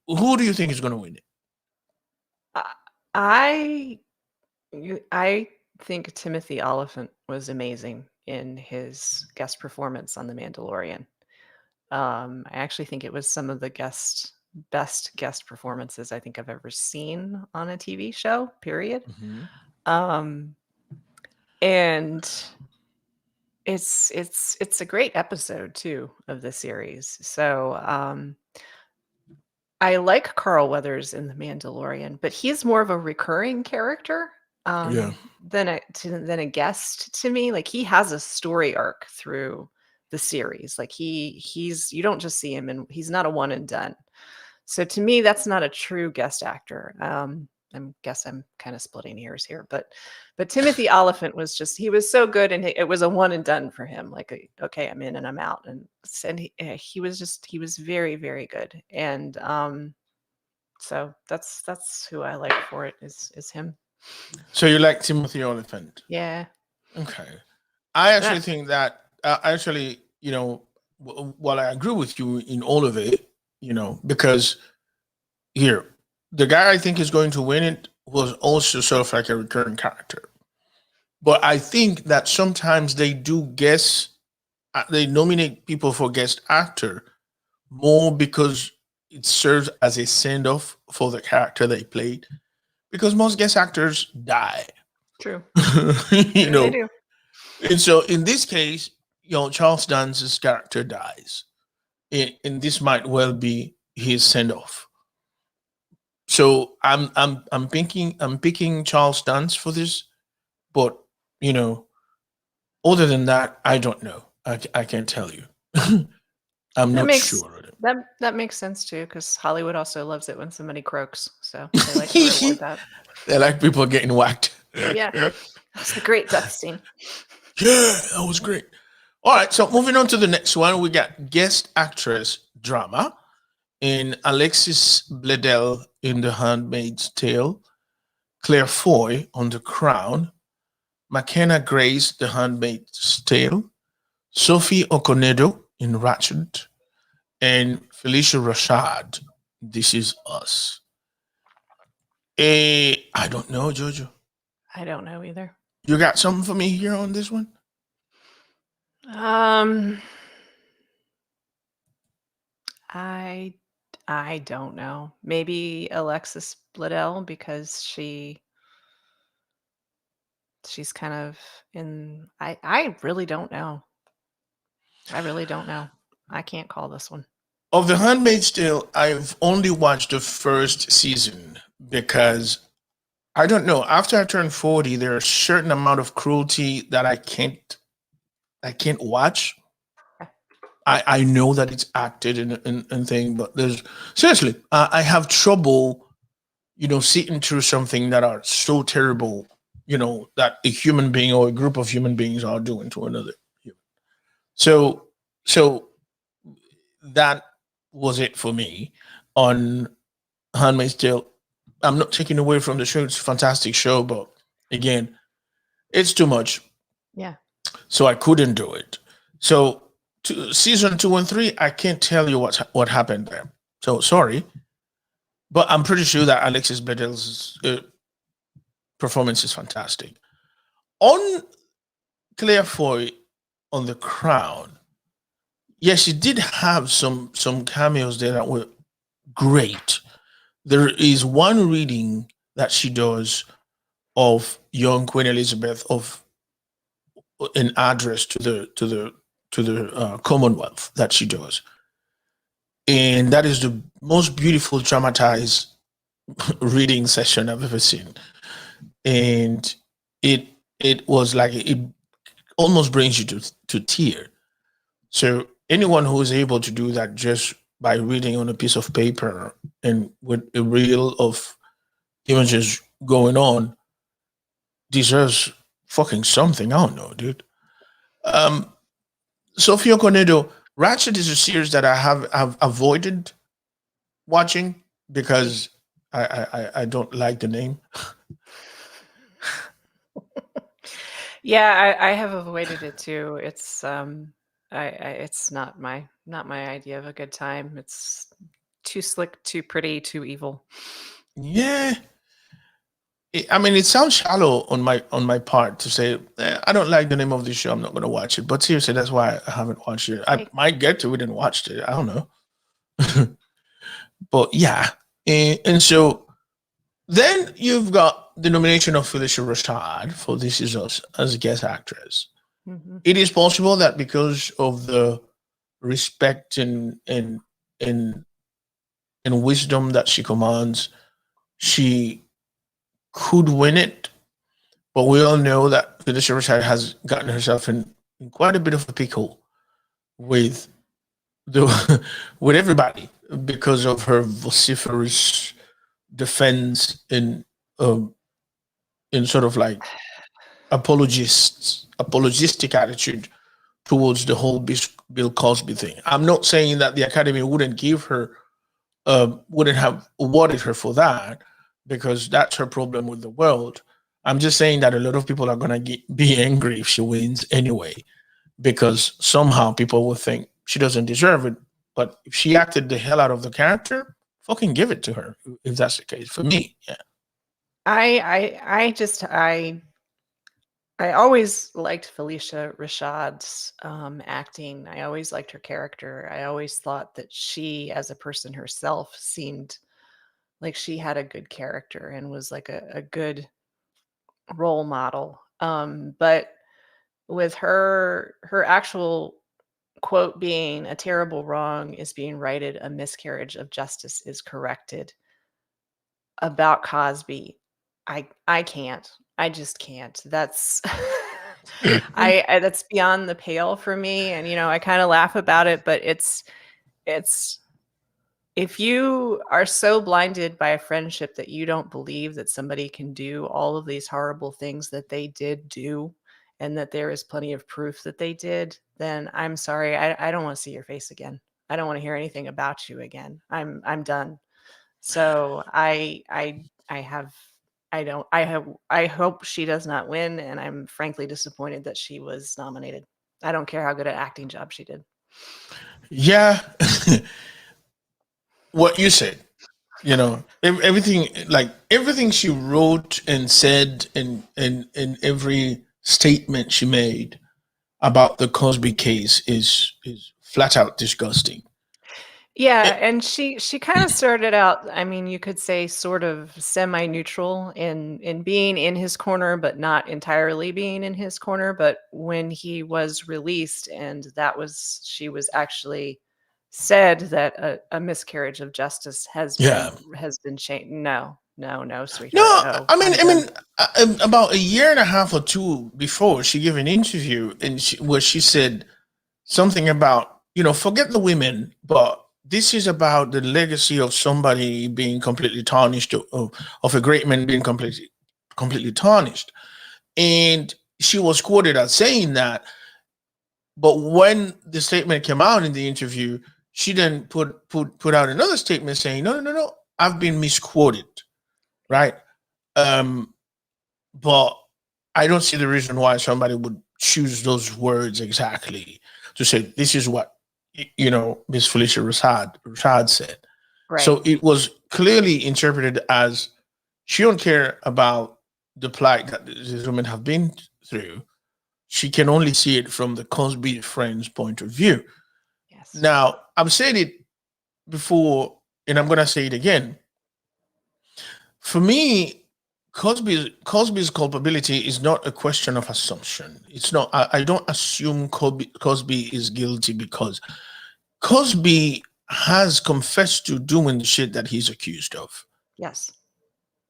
who do you think is going to win it? I think Timothy Oliphant was amazing in his guest performance on The Mandalorian. I actually think it was some of the best guest performances I think I've ever seen on a TV show, period. Mm-hmm. And it's a great episode too of the series. So I like Carl Weathers in The Mandalorian, but he's more of a recurring character Yeah. than a guest to me. Like he has a story arc through the series. Like he's you don't just see him and he's not a one and done. So to me, that's not a true guest actor. I guess I'm kind of splitting hairs here, but Timothy Oliphant he was so good, and it was a one and done for him. Like, okay, I'm in and I'm out, and he was very, very good, and so that's who I like for it is him. So you like Timothy Oliphant? Yeah. Okay. I actually think that you know, while I agree with you in all of it, you know, because here, the guy I think is going to win it was also sort of like a recurring character. But I think that sometimes they they nominate people for guest actor more because it serves as a send off for the character they played. Because most guest actors die. True. You know, They do. and so in this case, you know, Charles Dance's character dies. And this might well be his send off. So I'm picking Charles Dance for this, but you know, other than that, I don't know. I can't tell you. I'm not sure. That makes sense too, because Hollywood also loves it when somebody croaks. So they like to reward that. They like people getting whacked. Yeah. That's a great death scene. Yeah, that was great. All right, so moving on to the next one, we got guest actress drama in Alexis Bledel in The Handmaid's Tale, Claire Foy on The Crown, McKenna Grace, The Handmaid's Tale, Sophie Okonedo in Ratched, and Felicia Rashad, This Is Us. I don't know, Jojo. I don't know either. You got something for me here on this one? I don't know. Maybe Alexis Bledel, because she's kind of in. I really don't know. I really don't know. I can't call this one. Of The Handmaid's Tale, I've only watched the first season because I don't know. After I turned 40, there are a certain amount of cruelty that I can't watch. I know that it's acted and thing, but there's seriously, I have trouble, you know, sitting through something that are so terrible, you know, that a human being or a group of human beings are doing to another human. So that was it for me on Handmaid's Tale. I'm not taking away from the show; it's a fantastic show, but again, it's too much. Yeah. So I couldn't do it. So season 2 and 3, I can't tell you what happened there. So sorry, but I'm pretty sure that Alexis Bledel's performance is fantastic. On Claire Foy on The Crown, yes, she did have some cameos there that were great. There is one reading that she does of young Queen Elizabeth of an address to the Commonwealth that she does, and that is the most beautiful dramatized reading session I've ever seen, and it was like it almost brings you to tear. So anyone who is able to do that just by reading on a piece of paper and with a reel of images going on deserves fucking something. I don't know, dude. Sophia Cornedo, Ratchet is a series that I have avoided watching because I don't like the name. Yeah, I have avoided it too. It's it's not my idea of a good time. It's too slick, too pretty, too evil. Yeah. I mean, it sounds shallow on my part to say I don't like the name of this show. I'm not going to watch it. But seriously, that's why I haven't watched it. I might get to it and watched it. I don't know. But yeah, and so then you've got the nomination of Felicia Rashad for This Is Us as a guest actress. Mhm. It is possible that because of the respect and wisdom that she commands, she could win it. But we all know that Felicia Rashad has gotten herself in quite a bit of a pickle with with everybody because of her vociferous defense in sort of like apologistic attitude towards the whole Bill Cosby thing. I'm not saying that the Academy wouldn't give her, wouldn't have awarded her for that because that's her problem with the world. I'm just saying that a lot of people are going to be angry if she wins anyway, because somehow people will think she doesn't deserve it. But if she acted the hell out of the character, fucking give it to her if that's the case. For me, yeah. I always liked Felicia Rashad's acting. I always liked her character. I always thought that she, as a person herself, seemed like she had a good character and was like a good role model. But with her actual quote being a terrible wrong is being righted, a miscarriage of justice is corrected about Cosby, I can't. I just can't. That's I that's beyond the pale for me. And I kind of laugh about it, but it's if you are so blinded by a friendship that you don't believe that somebody can do all of these horrible things that they did do and that there is plenty of proof that they did, then I'm sorry. I don't want to see your face again. I don't want to hear anything about you again. I'm done. So I hope she does not win, and I'm frankly disappointed that she was nominated. I don't care how good an acting job she did. Yeah. What you said, everything she wrote and said in every statement she made about the Cosby case is flat out disgusting. Yeah, and she kind of started out, I mean, you could say sort of semi-neutral in being in his corner, but not entirely being in his corner. But when he was released, and she was actually said that a miscarriage of justice has been changed. No, sweetheart. No, I mean, about a year and a half or two before, she gave an interview where she said something about, forget the women, but this is about the legacy of somebody being completely tarnished, of a great man being completely tarnished. And she was quoted as saying that. But when the statement came out in the interview, she then put out another statement saying, no, I've been misquoted, right? But I don't see the reason why somebody would choose those words exactly to say this is what Miss Felicia Rashad said. Right. So it was clearly interpreted as she don't care about the plight that these women have been through. She can only see it from the Cosby friend's point of view. Yes. Now, I've said it before, and I'm going to say it again. For me, Cosby's culpability is not a question of assumption. It's not. I don't assume Cosby is guilty because Cosby has confessed to doing the shit that he's accused of. Yes.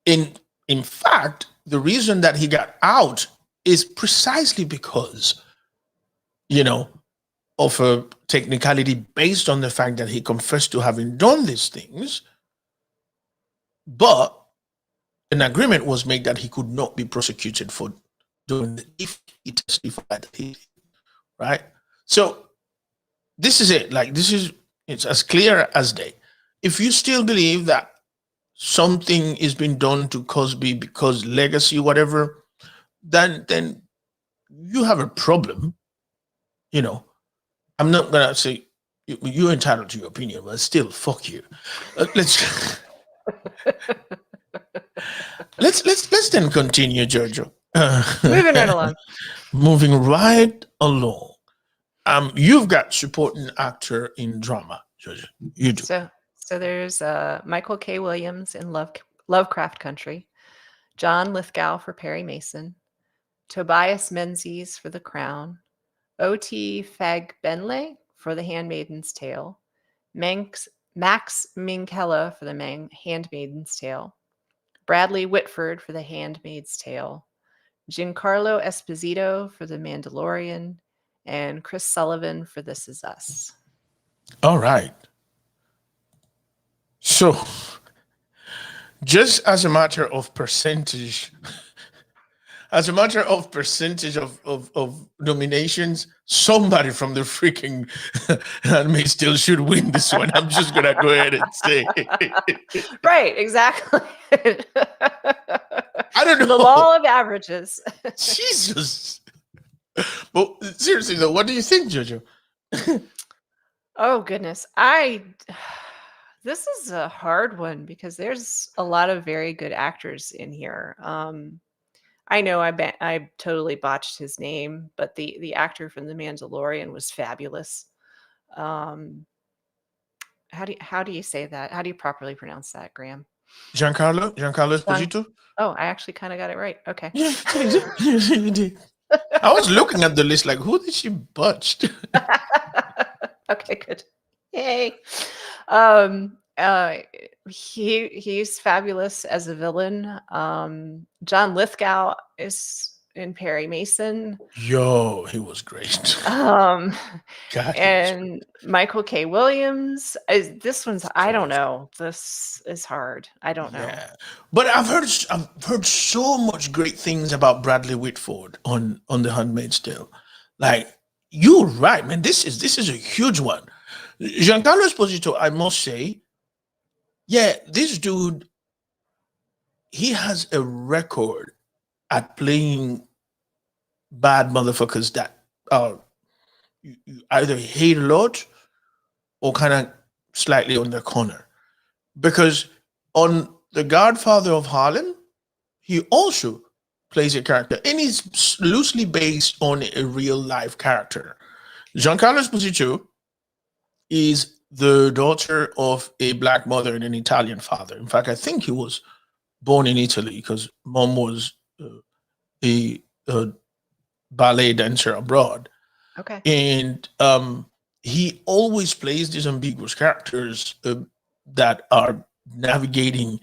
In fact, the reason that he got out is precisely because, of a technicality based on the fact that he confessed to having done these things, but an agreement was made that he could not be prosecuted for doing it if he testified that he did, right? So this is it. It's as clear as day. If you still believe that something is being done to Cosby because legacy, whatever, then you have a problem. I'm not gonna say you're entitled to your opinion, but still, fuck you. Let's then continue, Jojo. Moving right along. Moving right along. You've got supporting actor in drama, Jojo. You do. So there's Michael K. Williams in Lovecraft Country, John Lithgow for Perry Mason, Tobias Menzies for The Crown, O.T. Fagbenle for The Handmaid's Tale, Max Minghella for The Handmaid's Tale, Bradley Whitford for The Handmaid's Tale, Giancarlo Esposito for The Mandalorian, and Chris Sullivan for This Is Us. All right. So, just as a matter of percentage of nominations, somebody from the freaking anime still should win this one. I'm just gonna go ahead and say, right, exactly. I don't know. The law of averages. Jesus. But seriously though, what do you think, Jojo? Oh goodness, this is a hard one because there's a lot of very good actors in here. I know I totally botched his name, but the actor from The Mandalorian was fabulous. How do you say that? How do you properly pronounce that, Graham? Giancarlo Esposito? Oh, I actually kind of got it right. Okay. Yeah, you did. I was looking at the list like, who did she botch? Okay, good. Yay. He's fabulous as a villain. John Lithgow is in Perry Mason. Yo, he was great. God, God, and Michael K. Williams. This one's, I don't know. This is hard. I don't know. Yeah. But I've heard so much great things about Bradley Whitford on The Handmaid's Tale. Like, you're right, man. This is a huge one. Giancarlo Esposito, I must say, yeah, this dude, he has a record at playing bad motherfuckers that you either hate a lot or kind of slightly on the corner. Because on The Godfather of Harlem, he also plays a character, and he's loosely based on a real life character. Giancarlo Esposito is the daughter of a black mother and an Italian father. In fact, I think he was born in Italy because mom was a ballet dancer abroad. Okay. And he always plays these ambiguous characters that are navigating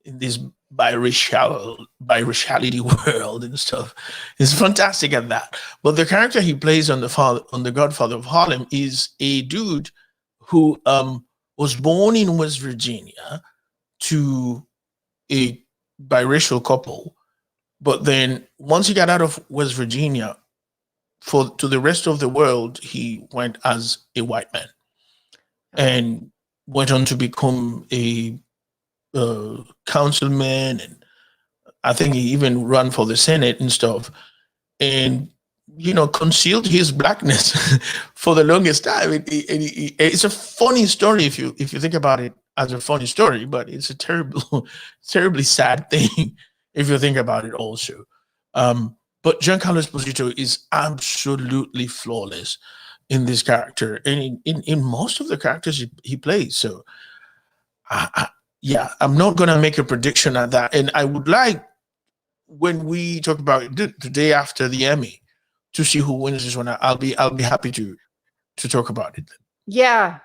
in this biraciality world and stuff. He's fantastic at that. But the character he plays on The Godfather of Harlem is a dude who was born in West Virginia to a biracial couple, but then once he got out of West Virginia, to the rest of the world, he went as a white man and went on to become a councilman, and I think he even ran for the Senate and stuff. And concealed his blackness for the longest time. It's a funny story if you think about it as a funny story, but it's a terribly sad thing if you think about it also. But Giancarlo Esposito is absolutely flawless in this character and in most of the characters he plays. So, yeah, I'm not gonna make a prediction at that, and I would like when we talk about it the day after the Emmy to see who wins this one. I'll be happy to talk about it. Yeah,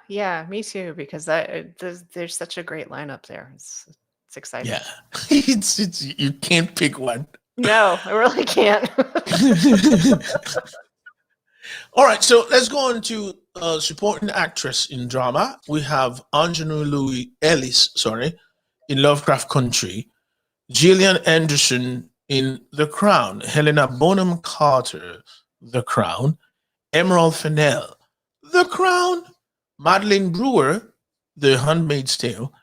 me too. Because there's such a great lineup there. It's exciting. Yeah, it's you can't pick one. No, I really can't. All right, so let's go on to supporting actress in drama. We have Angelina Louis Ellis, in Lovecraft Country, Gillian Anderson in The Crown, Helena Bonham Carter, The Crown, Emerald Fennell, The Crown, Madeline Brewer, The Handmaid's Tale,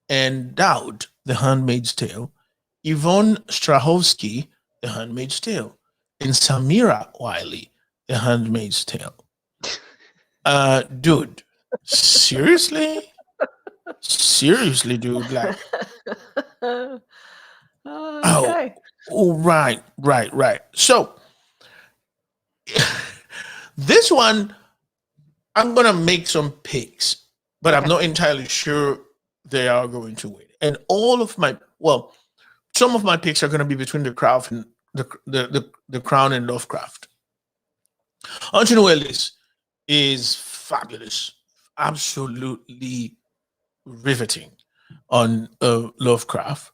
and Dowd, The Handmaid's Tale, Yvonne Strahovski, The Handmaid's Tale, and Samira Wiley, The Handmaid's Tale. Dude, seriously? Seriously, dude, like, Okay. oh, right. So, this one, I'm gonna make some picks, but I'm Okay. not entirely sure they are going to win. And some of my picks are gonna be between the Crown and the Crown and Lovecraft. Angelina Ellis is fabulous, absolutely riveting on Lovecraft.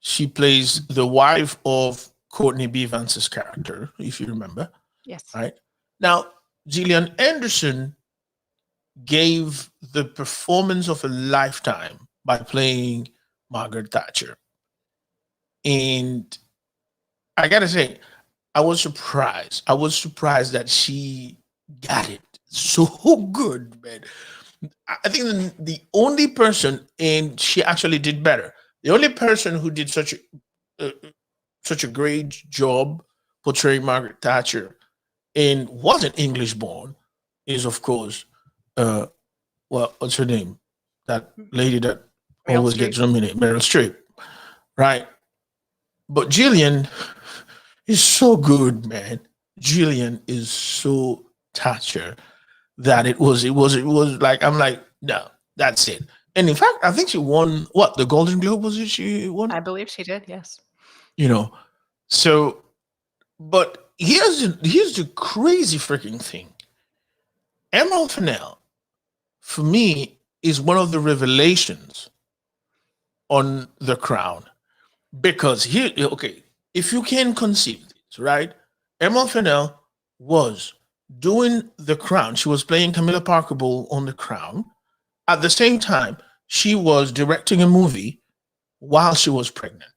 She plays the wife of Courtney B. Vance's character, if you remember. Yes. Right now, Gillian Anderson gave the performance of a lifetime by playing Margaret Thatcher, and I gotta say, I was surprised. I was surprised that she got it so good, man. I think the only person, and she actually did better. The only person who did such a great job portraying Margaret Thatcher and wasn't English born is, of course, what's her name? That lady that Meryl always Streep. gets nominated, Meryl Streep, right? But Gillian is so good, man. Gillian is so Thatcher that it was like I'm like, no, that's it. And in fact, I think she won the Golden Globe, was it? She won, I believe she did. Yes. So, but here's the crazy freaking thing. Emerald Fennell, for me, is one of the revelations on The Crown, because if you can conceive this, right? Emerald Fennell was doing The Crown. She was playing Camilla Parker Bowles on The Crown. At the same time, she was directing a movie while she was pregnant.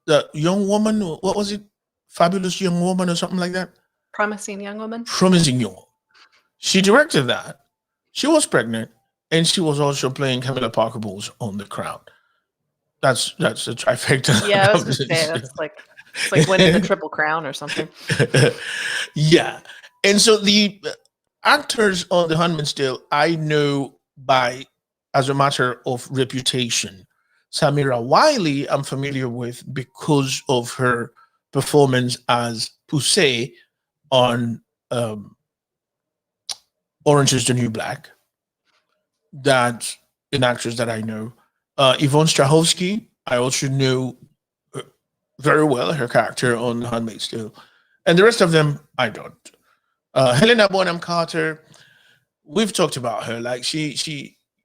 The young woman, what was it? Fabulous Young Woman or something like that? Promising Young Woman. Promising Young Woman. She directed that. She was pregnant, and she was also playing Camilla Parker Bowles on The Crown. That's a trifecta. Yeah, I was going to say it's like winning the Triple Crown or something. Yeah, and so the actors on The Handmaid's Tale I know as a matter of reputation. Samira Wiley I'm familiar with because of her performance as Poussey on Orange is the New Black. That's an actress that I know. Yvonne Strahovski, I also know very well, her character on The Handmaid's Tale. And the rest of them, I don't. Helena Bonham Carter, we've talked about her. Like she's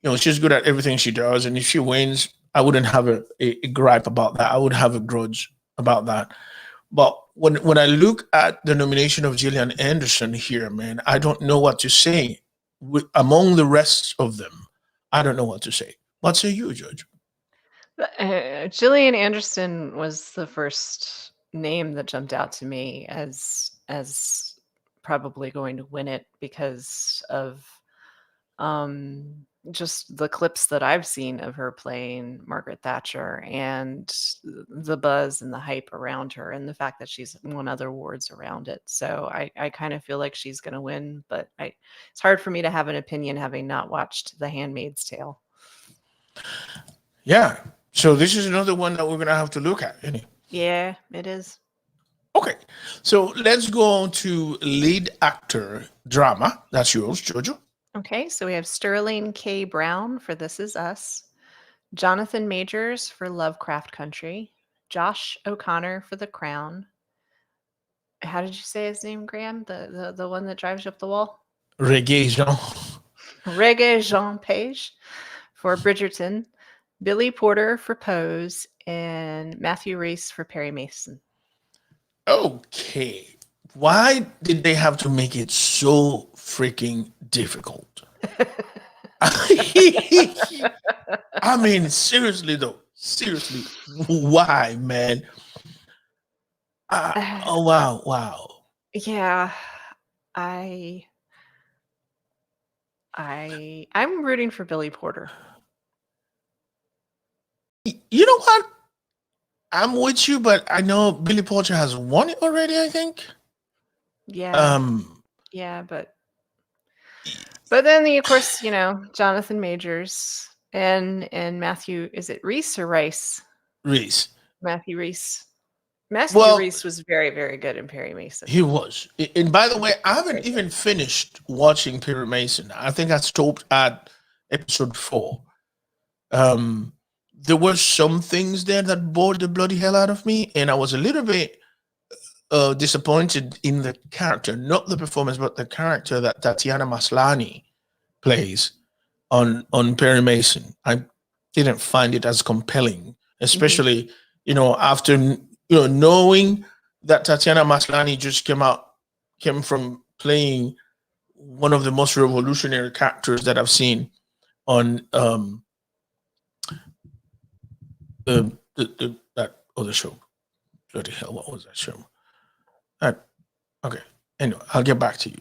good at everything she does. And if she wins, I wouldn't have a gripe about that. I would have a grudge about that. But when I look at the nomination of Gillian Anderson here, man, I don't know what to say. Among the rest of them, I don't know what to say. What say you, Judge? Gillian Anderson was the first name that jumped out to me as probably going to win it because of just the clips that I've seen of her playing Margaret Thatcher and the buzz and the hype around her and the fact that she's won other awards around it. So I kind of feel like she's going to win, but it's hard for me to have an opinion having not watched The Handmaid's Tale. Yeah. So this is another one that we're going to have to look at, isn't it? Yeah, it is. Okay. So let's go on to lead actor drama. That's yours, Jojo. Okay, so we have Sterling K. Brown for This Is Us, Jonathan Majors for Lovecraft Country, Josh O'Connor for The Crown. How did you say his name, Graham? The one that drives you up the wall? Reggae Jean. Reggae Jean Page for Bridgerton, Billy Porter for Pose, and Matthew Reese for Perry Mason. Okay. Why did they have to make it so freaking difficult? I mean, seriously though. Seriously. Why, man? Oh, wow. Yeah. I'm rooting for Billy Porter. You know what? I'm with you, but I know Billy Porter has won it already, I think. Yeah. Yeah, but then of course, Jonathan Majors and Matthew, is it Reese or Rice? Reese. Matthew Reese. Matthew Reese was very, very good in Perry Mason. He was. And by the way, I haven't even finished watching Perry Mason. I think I stopped at episode 4. There were some things there that bored the bloody hell out of me, and I was a little bit disappointed in the character, not the performance, but the character that Tatiana Maslany plays on Perry Mason. I didn't find it as compelling, especially after knowing that Tatiana Maslany just came from playing one of the most revolutionary characters that I've seen on that other show. Bloody hell, what was that show? Okay. Anyway, I'll get back to you.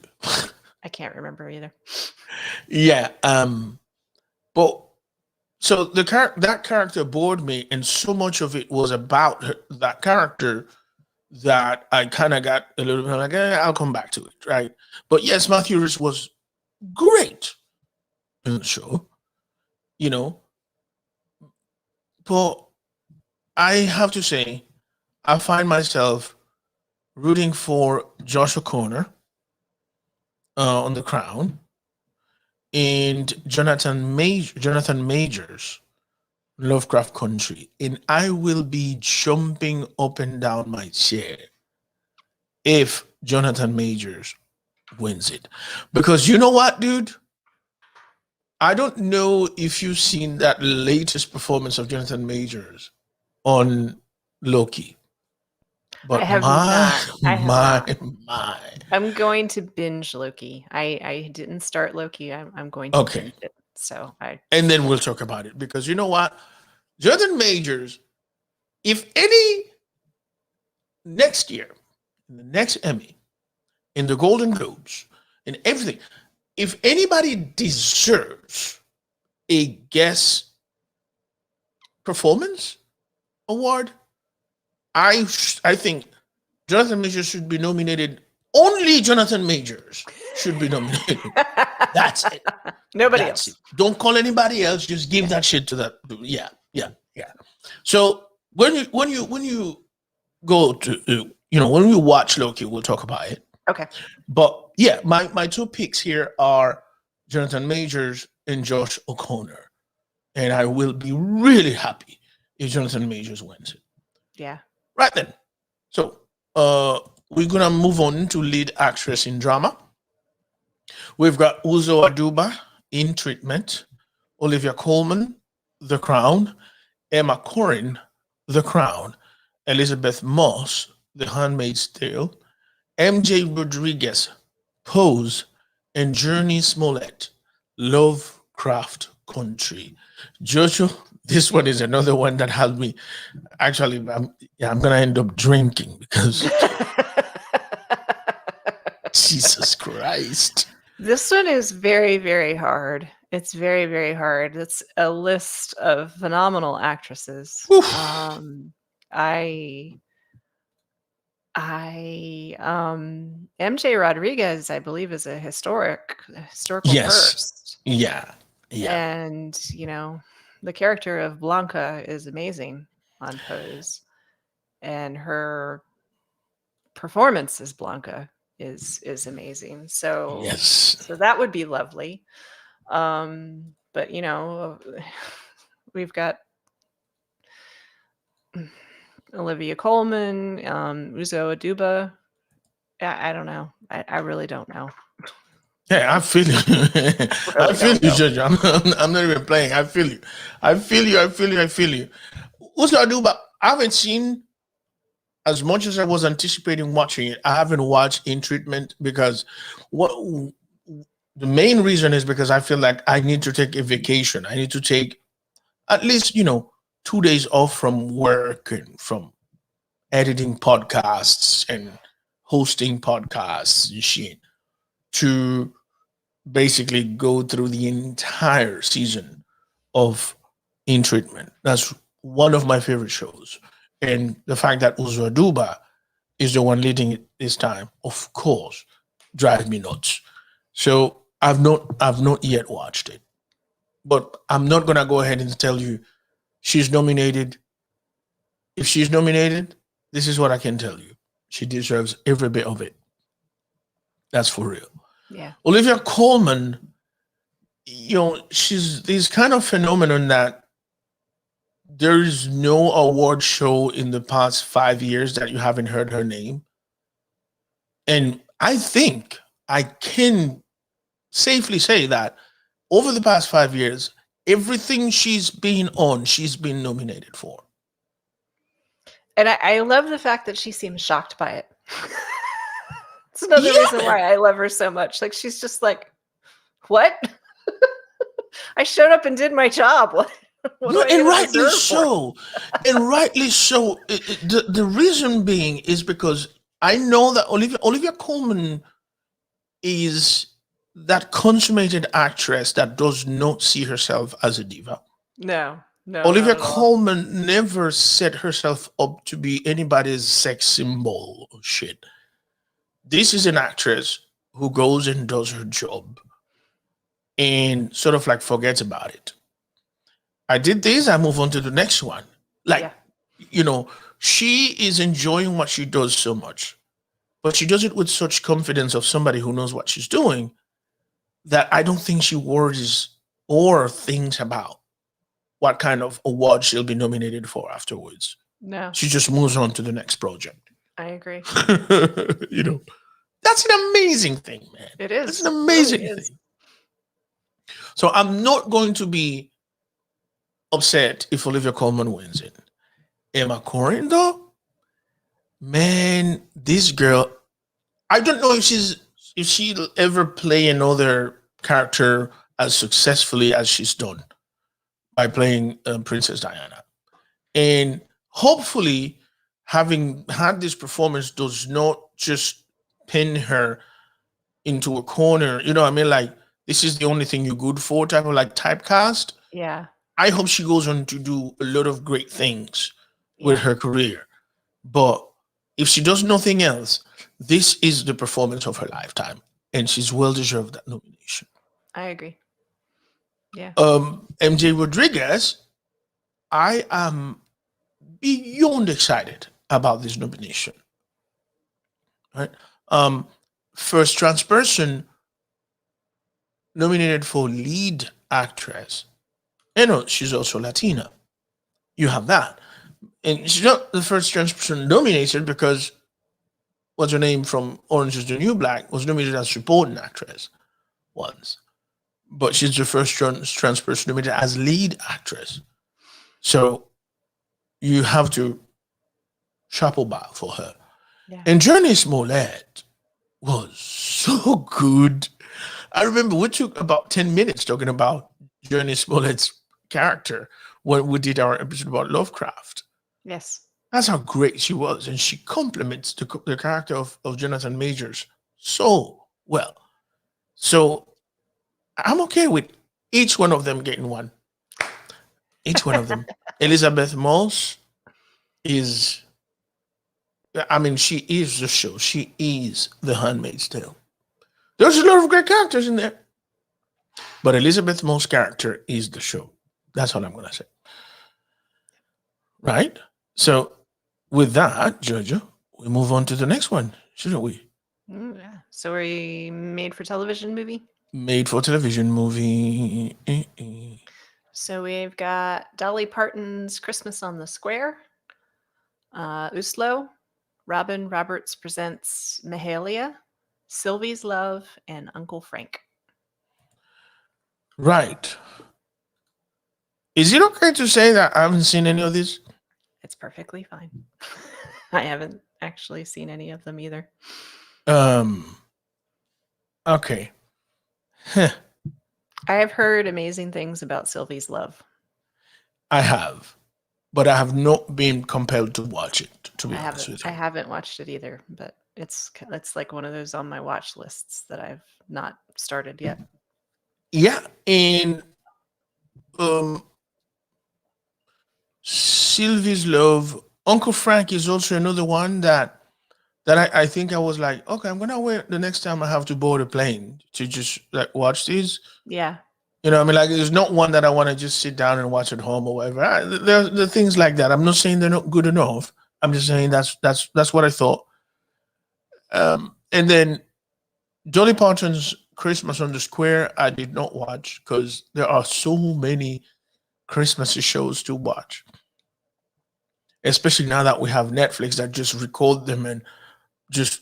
I can't remember either. Yeah. But so that character bored me, and so much of it was about that character that I kind of got a little bit like, I'll come back to it, right? But yes, Matthew Reese was great in the show, But I have to say, I find myself rooting for Josh O'Connor on The Crown and Jonathan Majors, Lovecraft Country, and I will be jumping up and down my chair if Jonathan Majors wins it. Because you know what, dude? I don't know if you've seen that latest performance of Jonathan Majors on Loki. But I have not. I'm going to binge Loki. I didn't start Loki. I'm going to binge it. And then we'll talk about it, because you know what? Jonathan Majors, if any next year, in the next Emmy, in the Golden Globes, in everything, if anybody deserves a guest performance award, I think Jonathan Majors should be nominated. Only Jonathan Majors should be nominated. That's it. Nobody else. It. Don't call anybody else. Just give that shit to that. Yeah. So when you go to when we watch Loki, we'll talk about it. Okay. But yeah, my two picks here are Jonathan Majors and Josh O'Connor, and I will be really happy if Jonathan Majors wins it. Yeah. Right then. So we're gonna move on to lead actress in drama. We've got Uzo Aduba in Treatment, Olivia Coleman, The Crown, Emma Corrin, The Crown, Elizabeth Moss, The Handmaid's Tale, MJ Rodriguez, Pose, and Journey Smollett, Lovecraft Country. Jojo, this one is another one that helped me. Actually, I'm gonna end up drinking because Jesus Christ. This one is very, very hard. It's very, very hard. It's a list of phenomenal actresses. Oof. I MJ Rodriguez, I believe, is a historical Yes. first. Yeah. Yeah. And, the character of Blanca is amazing on Pose. And her performance as Blanca is amazing. So Yes. so that would be lovely. But we've got Olivia Coleman, Uzo Aduba. I don't know. I really don't know. Yeah, I feel you. I feel you, Judge. I'm not even playing. I feel you. I feel you. I feel you. I feel you. Uzo Aduba, I haven't seen as much as I was anticipating watching it. I haven't watched In Treatment because what the main reason is because I feel like I need to take a vacation. I need to take at least 2 days off from work and from editing podcasts and hosting podcasts and shit to basically go through the entire season of In Treatment. That's one of my favorite shows. And the fact that Uzo Aduba is the one leading it this time, of course, drives me nuts. So I've not yet watched it. But I'm not gonna go ahead and tell you she's nominated. If she's nominated, this is what I can tell you. She deserves every bit of it. That's for real. Yeah. Olivia Coleman, she's this kind of phenomenon that there is no award show in the past 5 years that you haven't heard her name. And I think I can safely say that over the past 5 years, everything she's been on, she's been nominated for. And I love the fact that she seems shocked by it. It's another Yeah. reason why I love her so much. Like, she's just like, what? I showed up and did my job. What do I And get a rightly reserve for? so. And rightly so. The reason being is because I know that Olivia Coleman is that consummated actress that does not see herself as a diva. No, Olivia not at all. Coleman never set herself up to be anybody's sex symbol or shit. This is an actress who goes and does her job and sort of like forgets about it. I did this, I move on to the next one. Like, she is enjoying what she does so much, but she does it with such confidence of somebody who knows what she's doing that I don't think she worries or thinks about what kind of award she'll be nominated for afterwards. No, She just moves on to the next project. I agree. That's an amazing thing, man. It is. It's an amazing It really is. thing. So I'm not going to be upset if Olivia Coleman wins it. Emma Corrin, though, man, this girl, I don't know if she'll ever play another character as successfully as she's done by playing Princess Diana. And hopefully, having had this performance does not just pin her into a corner. You know what I mean? Like, this is the only thing you're good for, type of like typecast. Yeah. I hope she goes on to do a lot of great things with her career. But if she does nothing else, this is the performance of her lifetime. And she's well deserved that nomination. I agree. Yeah. MJ Rodriguez, I am beyond excited about this nomination. Right? First trans person nominated for lead actress. She's also Latina. You have that. And she's not the first trans person nominated because what's her name from Orange is the New Black was nominated as supporting actress once. But she's the first trans person nominated as lead actress. So you have to chapeau bas for her. Yeah. And Journey Smollett was so good. I remember we took about 10 minutes talking about Journey Smollett's character when we did our episode about Lovecraft. Yes. That's how great she was. And she complements the character of Jonathan Majors so well. So I'm okay with each one of them getting one. Each one of them. Elizabeth Moss is, I mean, she is the show. She is The Handmaid's Tale. There's a lot of great characters in there. But Elizabeth Moss' character is the show. That's all I'm going to say. Right? So with that, Jojo, we move on to the next one, shouldn't we? Yeah. So are we made for television movie? Made for television movie. So we've got Dolly Parton's Christmas on the Square, Uslo, Robin Roberts Presents Mahalia, Sylvie's Love, and Uncle Frank. Right. Is it okay to say that I haven't seen any of these? It's perfectly fine. I haven't actually seen any of them either. Okay. I have heard amazing things about Sylvie's Love. I have, but I have not been compelled to watch it, to be honest with you. I haven't watched it either, but it's like one of those on my watch lists that I've not started yet. Yeah, and Sylvie's Love, Uncle Frank is also another one that I think I was like, okay, I'm gonna wait the next time I have to board a plane to just like watch these. Yeah. You know, I mean, like, there's not one that I want to just sit down and watch at home or whatever. There are things like that. I'm not saying they're not good enough. I'm just saying that's what I thought. And then Dolly Parton's Christmas on the Square, I did not watch because there are so many Christmas shows to watch. Especially now that we have Netflix that just record them and just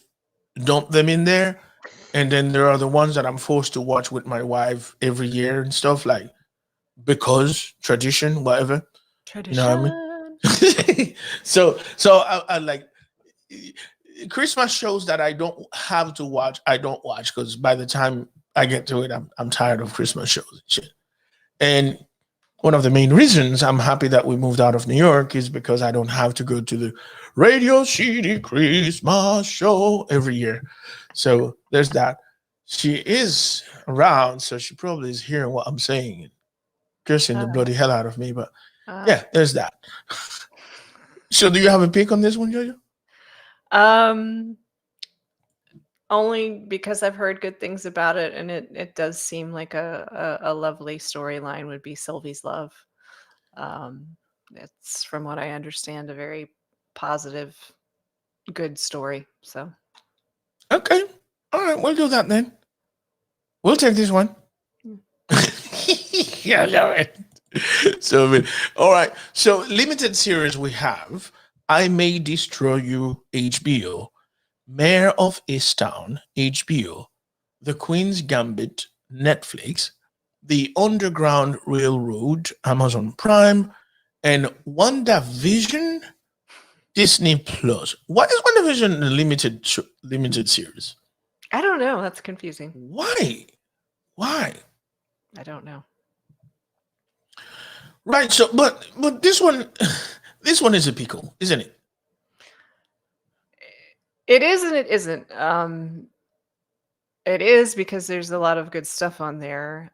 dump them in there. And then there are the ones that I'm forced to watch with my wife every year and stuff, like, because tradition, whatever. Tradition. You know what I mean? So I like Christmas shows that I don't have to watch. I don't watch because by the time I get to it, I'm tired of Christmas shows and shit. And one of the main reasons I'm happy that we moved out of New York is because I don't have to go to the Radio City Christmas show every year. So there's that. She is around, so she probably is hearing what I'm saying and cursing the bloody hell out of me. But yeah, there's that. So do you have a pick on this one, Jojo? Only because I've heard good things about it, and it does seem like a lovely storyline would be Sylvie's Love. It's, from what I understand, a very positive, good story. So okay, all right, we'll do that then. We'll take this one. Yeah, I love it. So, all right. So, limited series we have: I May Destroy You, HBO; Mayor of Easttown, HBO; The Queen's Gambit, Netflix; The Underground Railroad, Amazon Prime; and WandaVision, Disney Plus. What is WandaVision a limited series? I don't know. That's confusing. Why? I don't know. Right. So, but this one is a pickle, isn't it? It is and it isn't. It is because there's a lot of good stuff on there.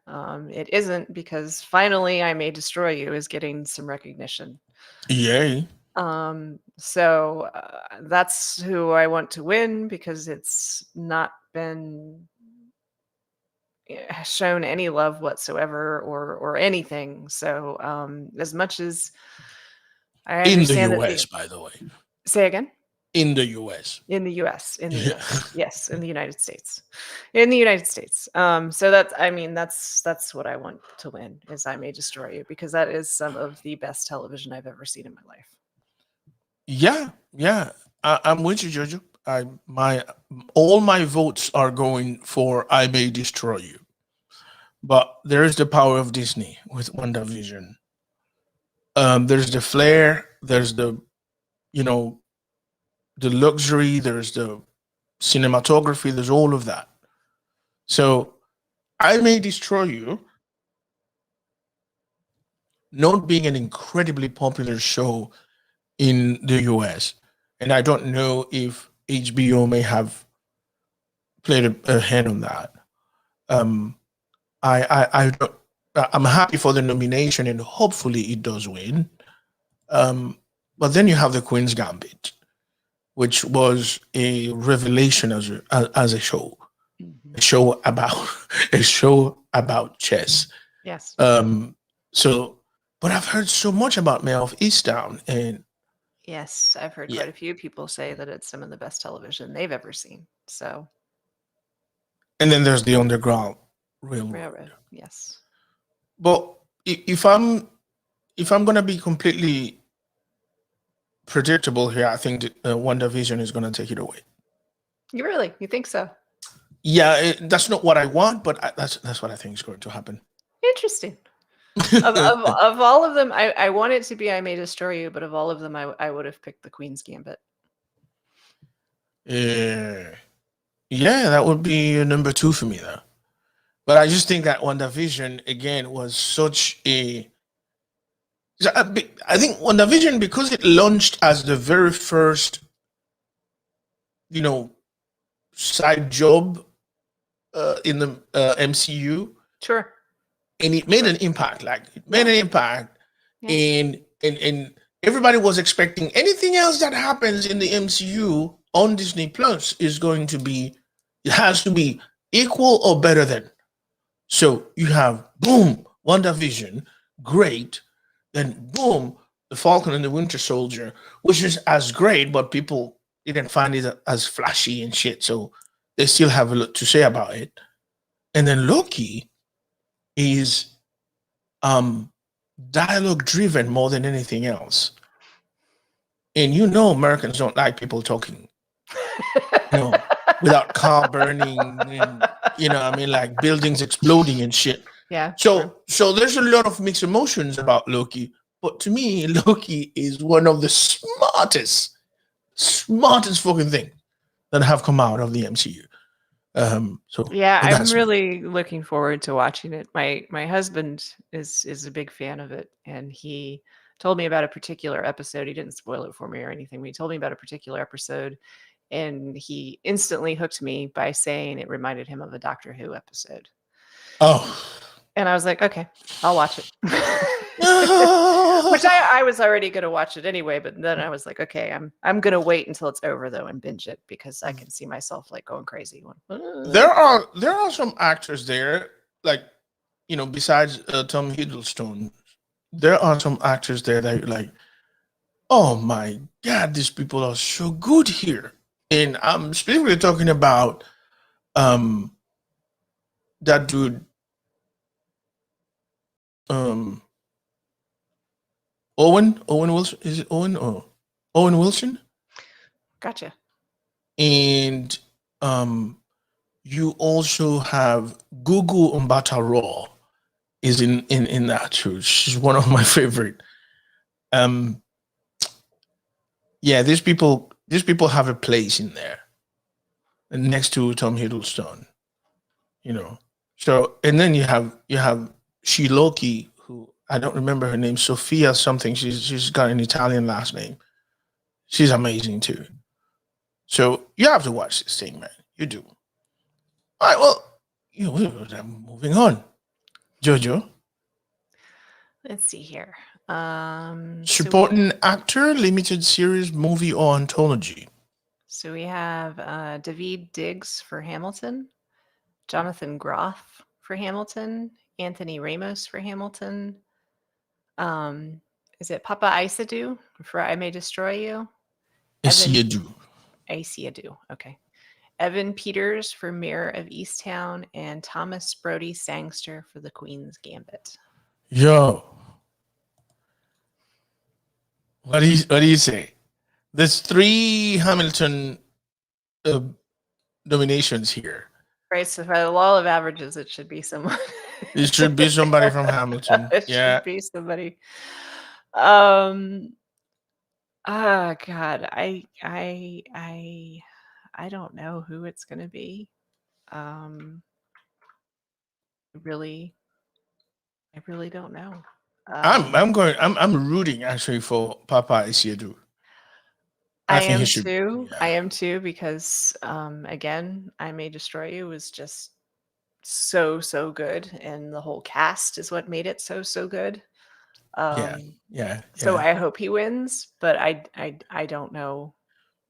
It isn't because finally I May Destroy You is getting some recognition. Yay. So that's who I want to win because it's not been shown any love whatsoever or anything. So as much as I understand in the US, by the way. Say again? In the US. In the US. Yes, in the United States. In the United States. So that's what I want to win is I May Destroy You because that is some of the best television I've ever seen in my life. Yeah. I'm with you, Jojo. All my votes are going for I May Destroy You. But there's the power of Disney with WandaVision. There's the flair, there's the luxury, there's the cinematography, there's all of that. So I May Destroy You, not being an incredibly popular show in the US, and I don't know if HBO may have played a hand on that. Um, I'm happy for the nomination, and hopefully it does win. But then you have the Queen's Gambit, which was a revelation as a show, Mhm. a show about a show about chess. Yes. So, but I've heard so much about Mayor of Easttown, and Yes, I've heard yeah, quite a few people say that it's some of the best television they've ever seen. So, and then there's the Underground Railroad. railroad, yes. But if I'm gonna be completely predictable here, I think that WandaVision is gonna take it away. You think so? Yeah, that's not what I want, but that's what I think is going to happen. Interesting. Of all of them, I want it to be I May Destroy You, but of all of them, I would have picked the Queen's Gambit. Yeah, yeah, that would be number 2 for me though. But I just think that WandaVision again was such a. I think WandaVision, because it launched as the very first, you know, side job in the MCU, Sure. and it made an impact. Like it made an impact, Yeah. and everybody was expecting anything else that happens in the MCU on Disney Plus is going to be, it has to be equal or better than. So you have boom, WandaVision, great. Then boom, the Falcon and the Winter Soldier, which is as great, but people didn't find it as flashy and shit. So they still have a lot to say about it. And then Loki is dialogue driven more than anything else. And you know Americans don't like people talking, you know, without car burning and I mean, like buildings exploding and shit. Yeah. So there's a lot of mixed emotions about Loki, but to me, Loki is one of the smartest fucking thing that have come out of the MCU. So Yeah, I'm that's really looking forward to watching it. My husband is a big fan of it, and he told me about a particular episode. He didn't spoil it for me or anything, but he told me about a particular episode, and he instantly hooked me by saying it reminded him of a Doctor Who episode. oh. And I was like, okay, I'll watch it. Which I was already going to watch it anyway, but then I was like, okay, I'm going to wait until it's over though and binge it because I can see myself like going crazy. There are some actors there, like besides Tom Hiddleston, there are some actors there that you're like, oh my god, these people are so good here. And I'm specifically talking about that dude, Owen Wilson. Is it Owen or Owen Wilson? Gotcha. And you also have Gugu Mbata Raw is in that too. She's one of my favorite. Yeah, these people have a place in there, next to Tom Hiddleston. So and then you have Shiloki, who I don't remember her name, Sophia something. She's got an Italian last name. She's amazing too. So you have to watch this thing, man. You do. All right, well, I'm moving on. Jojo. Let's see here. Supporting actor, limited series, movie, or anthology. So we have David Diggs for Hamilton, Jonathan Groff for Hamilton, Anthony Ramos for Hamilton. Is it Papa Isidou for I May Destroy You? Isidou. Isidou. Okay. Evan Peters for Mayor of Easttown, and Thomas Brody Sangster for The Queen's Gambit. Yo. What do you say? There's 3 Hamilton nominations here. Right, so by the law of averages, it should be someone. It should be somebody from Hamilton. It should be somebody. Oh God, I don't know who it's gonna be. I really don't know. I'm rooting actually for Papa Isidou. I am too. Yeah. I am too, because again, I May Destroy You was just so good, and the whole cast is what made it so good. Yeah, Um, yeah, so yeah. I hope he wins, but I don't know.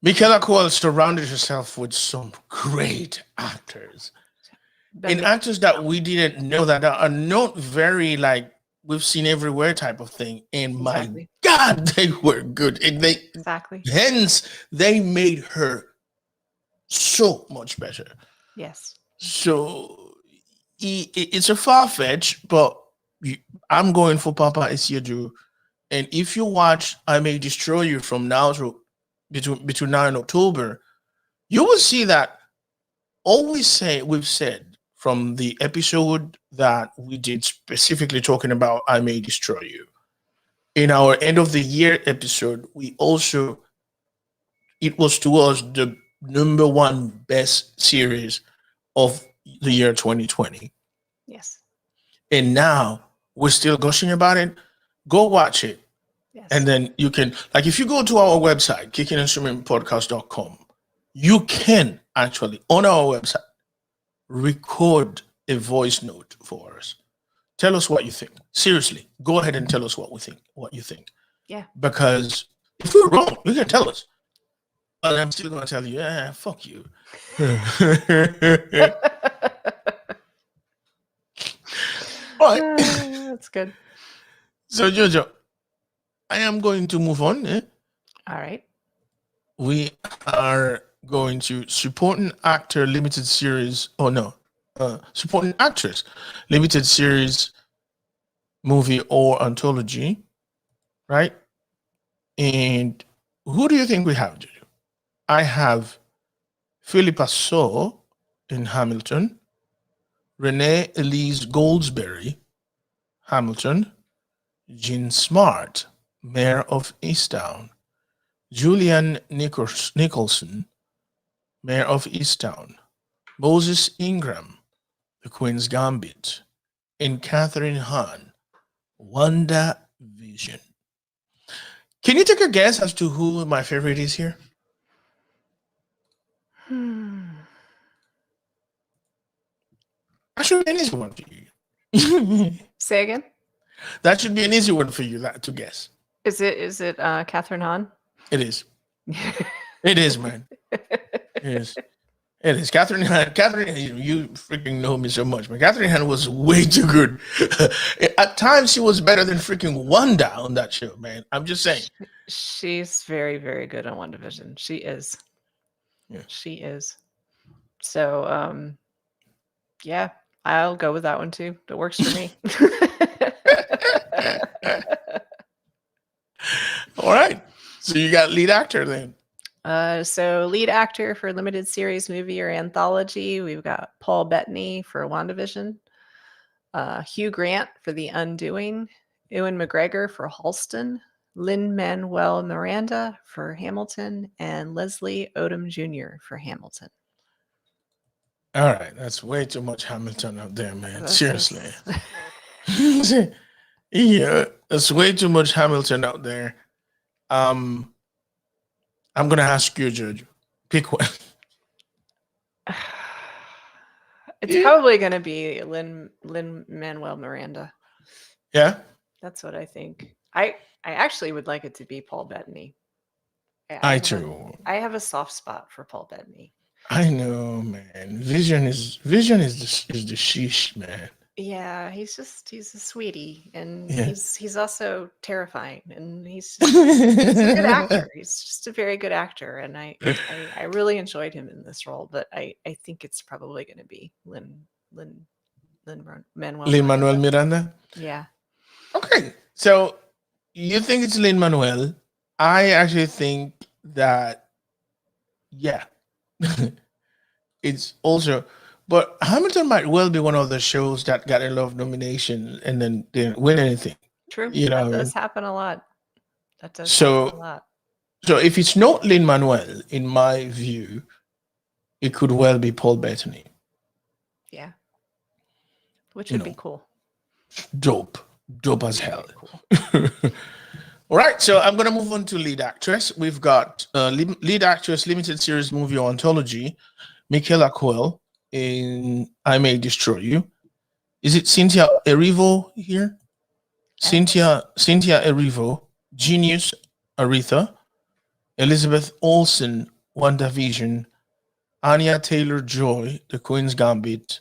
Michaela Coel surrounded herself with some great actors. Been And actors that we didn't know that are not very like we've seen everywhere type of thing. And my Exactly. God, they were good. And Exactly. hence they made her so much better. Yes. So it's a far fetch, but I'm going for Papa Isiedu. And if you watch I May Destroy You from now to between now and October, you will see that we've said from the episode that we did specifically talking about I May Destroy You. In our end of the year episode, it was to us the number one best series of the year 2020. Yes. And now we're still gushing about it. Go watch it. Yes. And then you can, like, if you go to our website, kickinginstrumentpodcast.com, you can actually, on our website, record a voice note for us. Tell us what you think. Seriously, go ahead and tell us what you think. Yeah. Because if we're wrong, you can tell us. But I'm still going to tell you, fuck you. All right. That's good. So, Jojo, I am going to move on. All right. We are going to supporting actor limited series. Oh, no. Supporting actress limited series, movie, or anthology. Right? And who do you think we have, Jojo? I have Philippa Saw in Hamilton, Renee Elise Goldsberry, Hamilton, Jean Smart, Mayor of Easttown, Julian Nicholson, Mayor of Easttown, Moses Ingram, The Queen's Gambit, and Catherine Hahn, Wanda Vision. Can you take a guess as to who my favorite is here? That should be an easy one for you. Say again. That should be an easy one for you to guess. Is it Catherine Hahn? It is. It is, man. It is. It is. Catherine Hahn. Catherine, you freaking know me so much, man. Catherine Hahn was way too good. At times, she was better than freaking Wanda on that show, man. I'm just saying. She's very, very good on WandaVision. She is. Yeah. She is. So, yeah, I'll go with that one too. That works for me. All right. So you got lead actor then. So lead actor for limited series, movie, or anthology, we've got Paul Bettany for WandaVision, Hugh Grant for The Undoing, Ewan McGregor for Halston, Lin-Manuel Miranda for Hamilton, and Leslie Odom Jr. for Hamilton. All right. That's way too much Hamilton out there, man. Seriously. Yeah, that's way too much Hamilton out there. I'm gonna ask you, Judge. Pick one. It's probably going to be Lin-Manuel Miranda. Yeah, that's what I think. I actually would like it to be Paul Bettany. I too. I have a soft spot for Paul Bettany. I know, man. Vision is the sheesh, man. Yeah, he's a sweetie, and Yeah. he's also terrifying, and he's a good actor. He's just a very good actor, and I really enjoyed him in this role. But I think it's probably going to be Lin-Manuel Miranda. Yeah. Okay, so you think it's Lin-Manuel? I actually think that, yeah, it's also. But Hamilton might well be one of the shows that got a lot of nomination and then didn't win anything. True. You know, that does happen a lot. That does happen a lot. So if it's not Lin-Manuel, in my view, it could well be Paul Bettany. Yeah. Which would be cool. Dope as hell. Cool. All right, so I'm going to move on to lead actress. We've got lead actress, limited series, movie, or anthology, Michaela Coel, in I May Destroy You. Is it Cynthia Erivo here? Cynthia Erivo, Genius, Aretha, Elizabeth Olsen, WandaVision, Anya Taylor-Joy, The Queen's Gambit,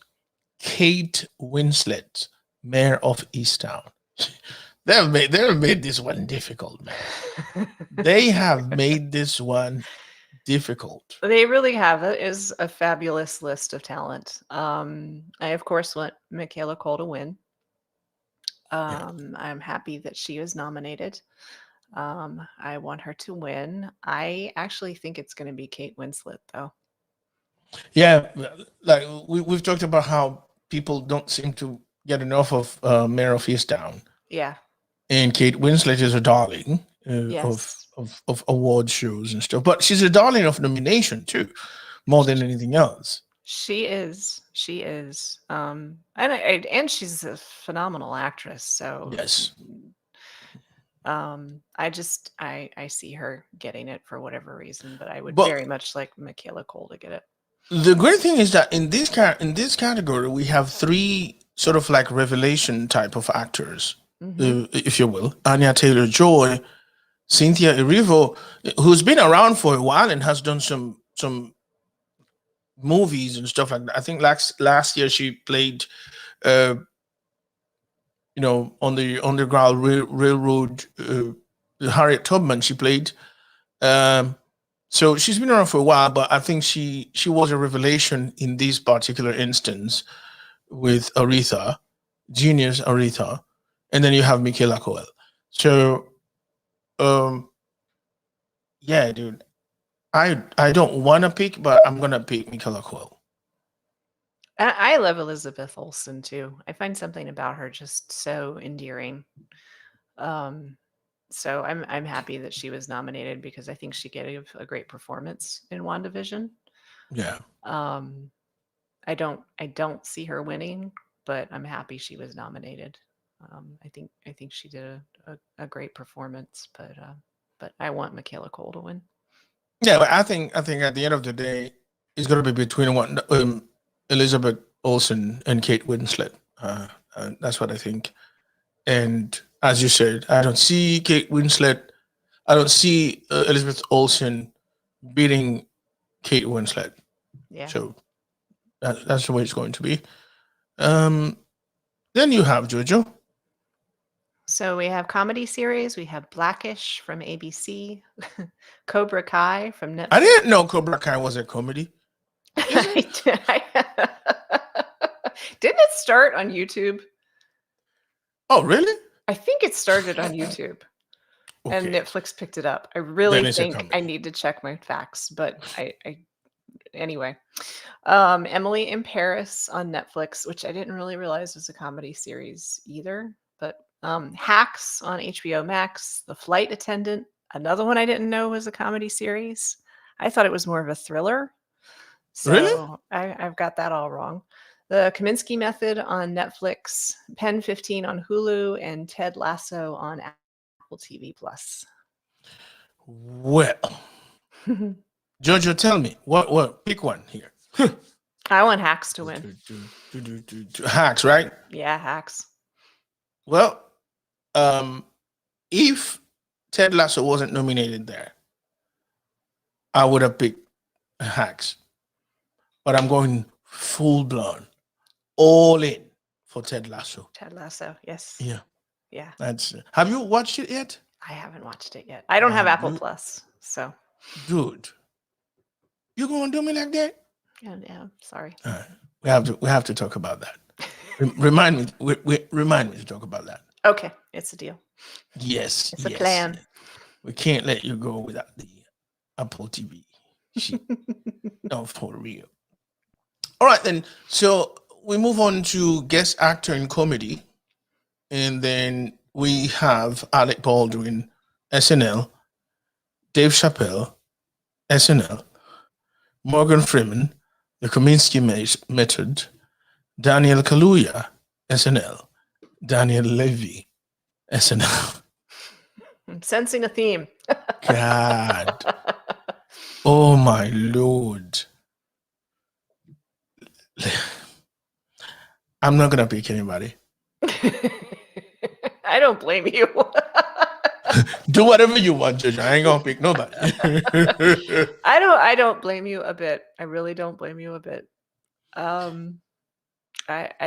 Kate Winslet, Mayor of Easttown. They have made this one difficult, man. They have made this one difficult. They really have. It is a fabulous list of talent. I of course want Michaela Cole to win. I'm happy that she was nominated. I want her to win. I actually think it's going to be Kate Winslet, though. Yeah, like we've talked about how people don't seem to get enough of Mayor of Easttown, Yeah. and Kate Winslet is a darling Yes. of award shows and stuff. But she's a darling of nomination too, more than anything else. She is. She is. And she's a phenomenal actress. So Yes. I see her getting it for whatever reason, but I would But- very much like Michaela Cole to get it. The great thing is that in this category, we have three sort of like revelation type of actors, Mhm. if you will. Anya Taylor-Joy, Cynthia Erivo, who's been around for a while and has done some movies and stuff like that. I think last year she played, on the Underground Railroad, Harriet Tubman. She played. So she's been around for a while, but I think she was a revelation in this particular instance with Aretha, Genius Aretha, and then you have Michaela Coel. So, yeah, dude, I don't want to pick, but I'm gonna pick Michaela Coel. I love Elizabeth Olsen too. I find something about her just so endearing. So I'm happy that she was nominated because I think she gave a great performance in WandaVision. Yeah. I don't see her winning, but I'm happy she was nominated. I think she did a great performance, but I want Michaela Cole to win. Yeah, but I think at the end of the day, it's gonna be between Elizabeth Olsen and Kate Winslet. That's what I think. And as you said, I don't see Kate Winslet. I don't see Elizabeth Olsen beating Kate Winslet. Yeah. So that's the way it's going to be. Then you have Jojo. So we have comedy series. We have Blackish from ABC, Cobra Kai from Netflix. I didn't know Cobra Kai was a comedy. Didn't it start on YouTube? Oh, really? I think it started on YouTube and Okay. Netflix picked it up. I really Then it's a think I comedy. need to check my facts, but I anyway. Emily in Paris on Netflix, which I didn't really realize was a comedy series either. But Hacks on HBO Max, The Flight Attendant, another one I didn't know was a comedy series. I thought it was more of a thriller. So Really? I've got that all wrong. The Kaminsky Method on Netflix, Pen 15 on Hulu, and Ted Lasso on Apple TV Plus. Well, Jojo, tell me what? Pick one here. I want Hacks to win. Hacks, right? Yeah, Hacks. Well, if Ted Lasso wasn't nominated there, I would have picked Hacks. But I'm going full blown, all in for Ted Lasso. Ted Lasso, yes. Yeah, Yeah. that's. Have you watched it yet? I haven't watched it yet. I don't have Apple you- Plus, so Dude, you gonna do me like that? yeah. Sorry. All right. We have to talk about that. Remind me. Remind me to talk about that. Okay, it's a deal. Yes, It's a yes. plan. We can't let you go without the Apple TV. No, for real. All right, then. So we move on to guest actor in comedy, and then we have Alec Baldwin, SNL, Dave Chappelle, SNL, Morgan Freeman, The Kaminsky Method, Daniel Kaluuya, SNL, Daniel Levy, SNL. I'm sensing a theme. God. Oh my Lord. I'm not gonna pick anybody. I don't blame you. Do whatever you want, Judge. I ain't gonna pick nobody. I don't blame you a bit. I really don't blame you a bit. I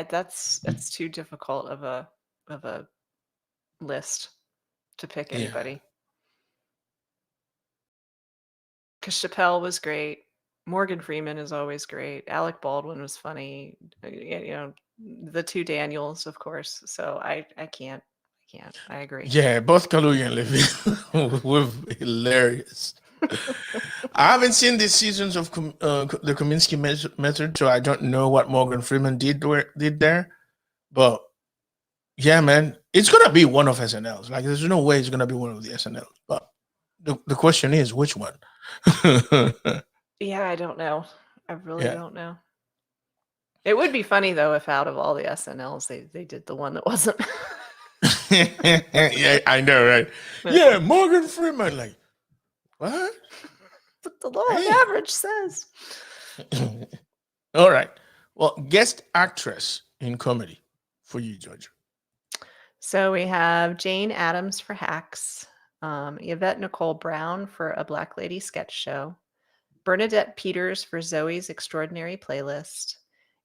that's too difficult of a list to pick Yeah. anybody. Because Chappelle was great. Morgan Freeman is always great. Alec Baldwin was funny. The two Daniels, of course. So I can't. I agree. Yeah, both Kaluuya and Levy were hilarious. I haven't seen the seasons of the Kominsky method, so I don't know what Morgan Freeman did there. But yeah, man, it's gonna be one of SNLs. Like, there's no way it's gonna be one of the SNLs. But the question is, which one? Yeah, I don't know. I really Yeah. don't know. It would be funny though if out of all the SNLs they did the one that wasn't. Yeah, I know, right? Yeah, Morgan Freeman. Like, what? But the law of Hey. average says. All right. Well, guest actress in comedy for you, George. So we have Jane Addams for Hacks, Yvette Nicole Brown for A Black Lady Sketch Show, Bernadette Peters for Zoe's Extraordinary Playlist,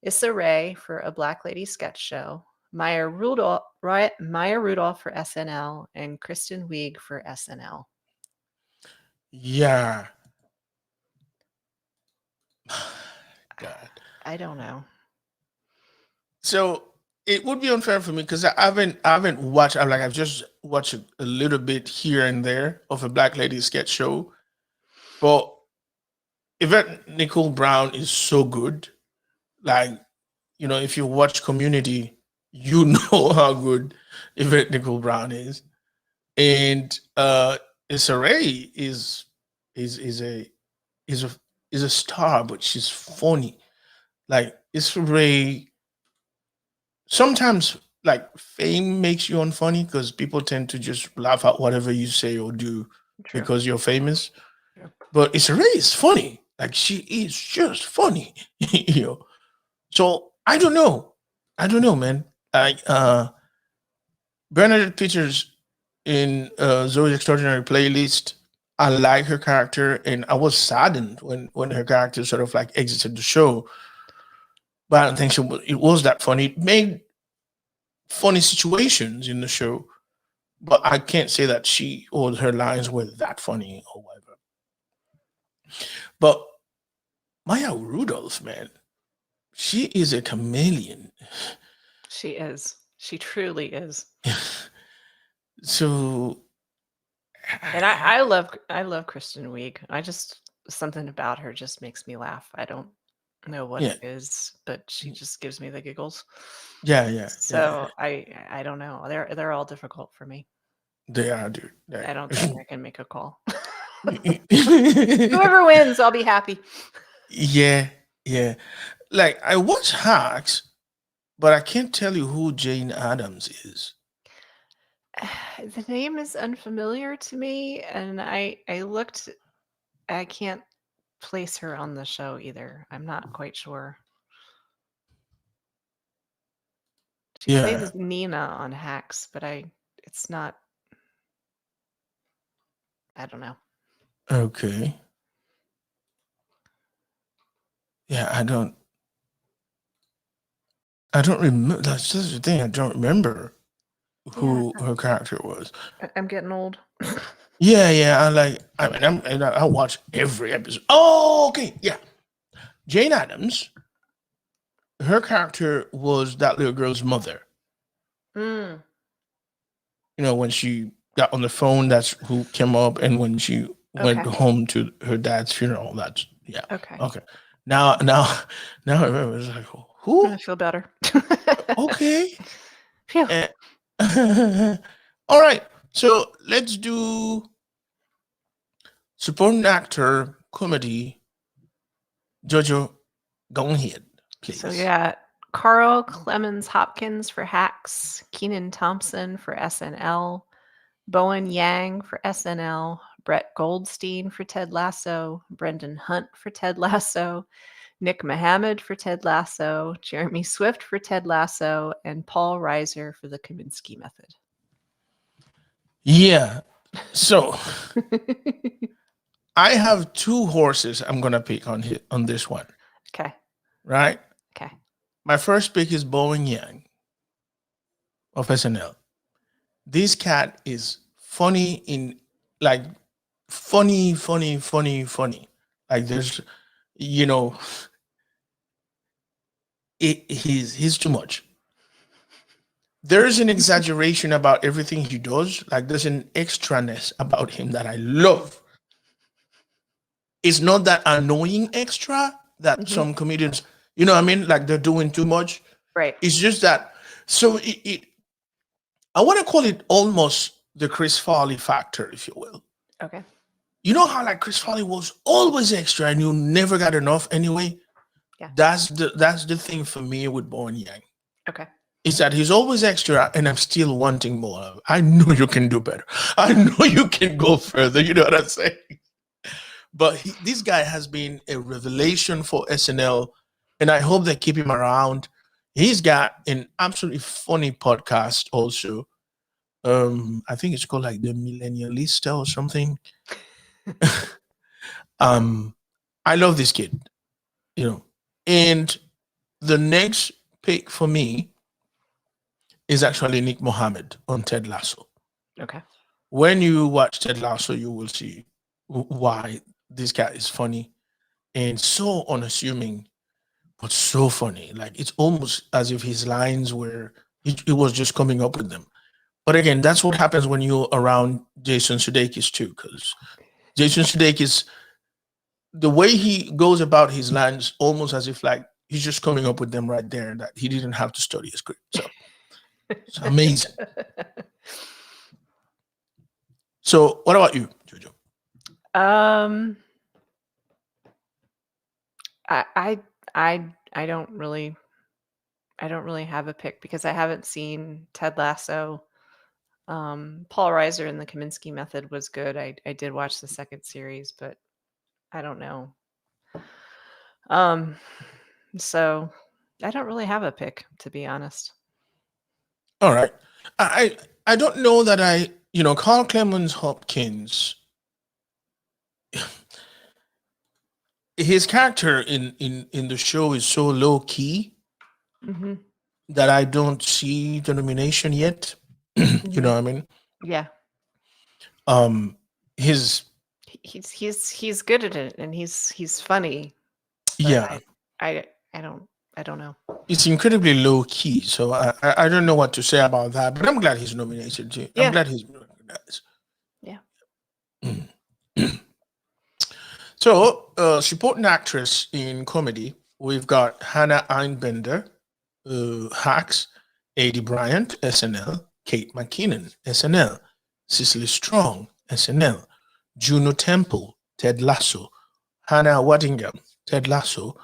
Issa Rae for A Black Lady Sketch Show, Maya Rudolph for SNL, and Kristen Wiig for SNL. Yeah. God. I don't know. So it would be unfair for me because I haven't watched. I've just watched a little bit here and there of A Black Lady Sketch Show, but Yvette Nicole Brown is so good. Like, if you watch Community, you know how good Yvette Nicole Brown is, and Issa Rae is a star, but she's funny. Like, Issa Rae, sometimes like fame makes you unfunny because people tend to just laugh at whatever you say or do True. because you're famous. True. But Issa Rae is funny. Like, she is just funny. So I don't know, man. Like, Bernadette Peters in Zoe's Extraordinary Playlist, I like her character, and I was saddened when her character sort of like exited the show. But I don't think it was that funny. It made funny situations in the show, but I can't say that she or her lines were that funny or whatever. But Maya Rudolph, man, she is a chameleon. She is. She truly is. So, And I love Kristen Wiig. Something about her just makes me laugh. I don't know what it is, but she just gives me the giggles. Yeah. So I don't know. They're all difficult for me. They are, dude. I don't think I can make a call. Whoever wins, I'll be happy. Yeah. Like, I watch Hacks, but I can't tell you who Jane Addams is. The name is unfamiliar to me, and I looked. I can't place her on the show either. I'm not quite sure. She plays Nina on Hacks, but it's not. I don't know. Okay. Yeah, I don't remember. That's just the thing. I don't remember who her character was. I'm getting old. Yeah. I watch every episode. Oh, okay. Yeah. Jane Addams, her character was that little girl's mother. Mm. When she got on the phone, that's who came up. And when she went home to her dad's funeral, that's, yeah. Okay. Now I remember. It's like, who? I feel better. Okay. All right. So let's do supporting actor comedy. Jojo, go ahead, please. So yeah, Carl Clemens Hopkins for Hacks, Kenan Thompson for SNL, Bowen Yang for SNL, Brett Goldstein for Ted Lasso, Brendan Hunt for Ted Lasso, Nick Mohammed for Ted Lasso, Jeremy Swift for Ted Lasso, and Paul Reiser for the Kaminsky Method. Yeah. So I have two horses I'm gonna pick on this one. Okay. Right? Okay. My first pick is Bowen Yang of SNL. This cat is funny in like funny. Like there's he's too much. There's an exaggeration about everything he does. Like there's an extraness about him that I love. It's not that annoying extra that some comedians, you know what I mean? Like they're doing too much. Right. It's just that. So I want to call it almost the Chris Farley factor, if you will. Okay. You know how like Chris Farley was always extra and you never got enough anyway? Yeah. That's the thing for me with Bowen Yang. Okay. Is that he's always extra and I'm still wanting more. I know you can do better. I know you can go further. You know what I'm saying? But this guy has been a revelation for SNL, and I hope they keep him around. He's got an absolutely funny podcast also. I think it's called like the Millennialista or something. I love this kid, And the next pick for me is actually Nick Mohammed on Ted Lasso. Okay. When you watch Ted Lasso, you will see why this guy is funny and so unassuming, but so funny. Like it's almost as if his lines were, he was just coming up with them. But again, that's what happens when you're around Jason Sudeikis too, because Jason Sudeikis, the way he goes about his lines, almost as if like he's just coming up with them right there, that he didn't have to study a script. So it's amazing. So what about you, Jojo? I don't really have a pick because I haven't seen Ted Lasso. Paul Reiser and the Kaminsky Method was good. I did watch the second series, but I don't know. So I don't really have a pick, to be honest. All right. I don't know that Carl Clemens Hopkins, his character in the show is so low key that I don't see the nomination yet. You know what I mean? Yeah. He's good at it, and he's funny. Yeah. I don't know. It's incredibly low key, so I don't know what to say about that. But I'm glad he's nominated too. Yeah. I'm glad he's recognized. Yeah. So, supporting actress in comedy, we've got Hannah Einbender, Hacks, Aidy Bryant, SNL, Kate McKinnon, SNL, Cicely Strong, SNL, Juno Temple, Ted Lasso, Hannah Waddingham, Ted Lasso,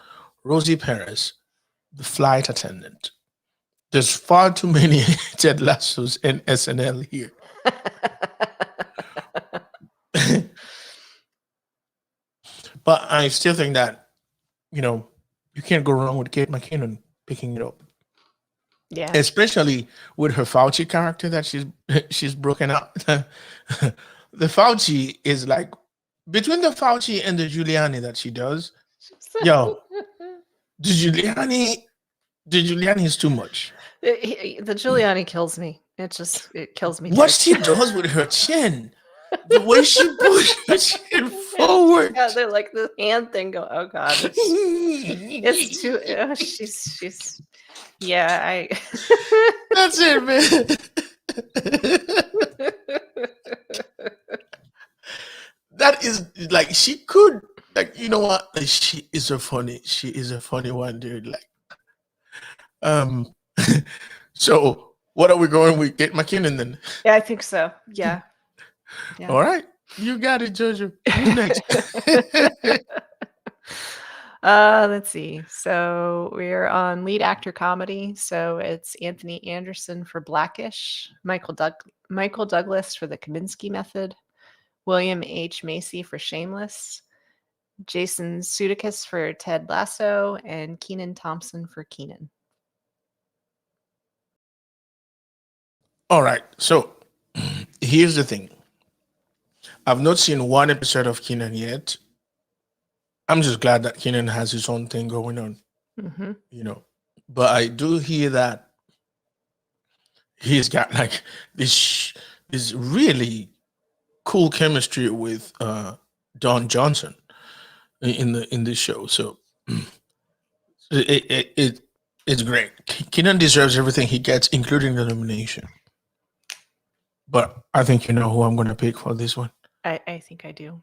Rosie Perez, The Flight Attendant. There's far too many Ted Lassos and SNL here. But I still think that, you can't go wrong with Kate McKinnon picking it up. Yeah. Especially with her Fauci character that she's broken out. The Fauci is like, between the Fauci and the Giuliani that she does, the Giuliani is too much. The Giuliani kills me. It kills me. What she does with her chin, the way she pushes her chin forward. Yeah, they're like the hand thing go. Oh God, it's too. She's. Yeah, That's it, man. That is like she could like what she is a funny one, dude. Like, so what are we going with? Kate McKinnon then? Yeah, I think so. Yeah. All right, you got it, Jojo. Who's next? Let's see. So we're on lead actor comedy. So it's Anthony Anderson for Blackish, Michael Douglas for the Kaminsky Method, William H. Macy for Shameless, Jason Sudeikis for Ted Lasso, and Kenan Thompson for Kenan. All right. So here's the thing. I've not seen one episode of Kenan yet. I'm just glad that Kenan has his own thing going on, Mm-hmm. But I do hear that he's got like this really cool chemistry with Don Johnson in this show. So it's great. Kenan deserves everything he gets, including the nomination. But I think you know who I'm going to pick for this one. I think I do.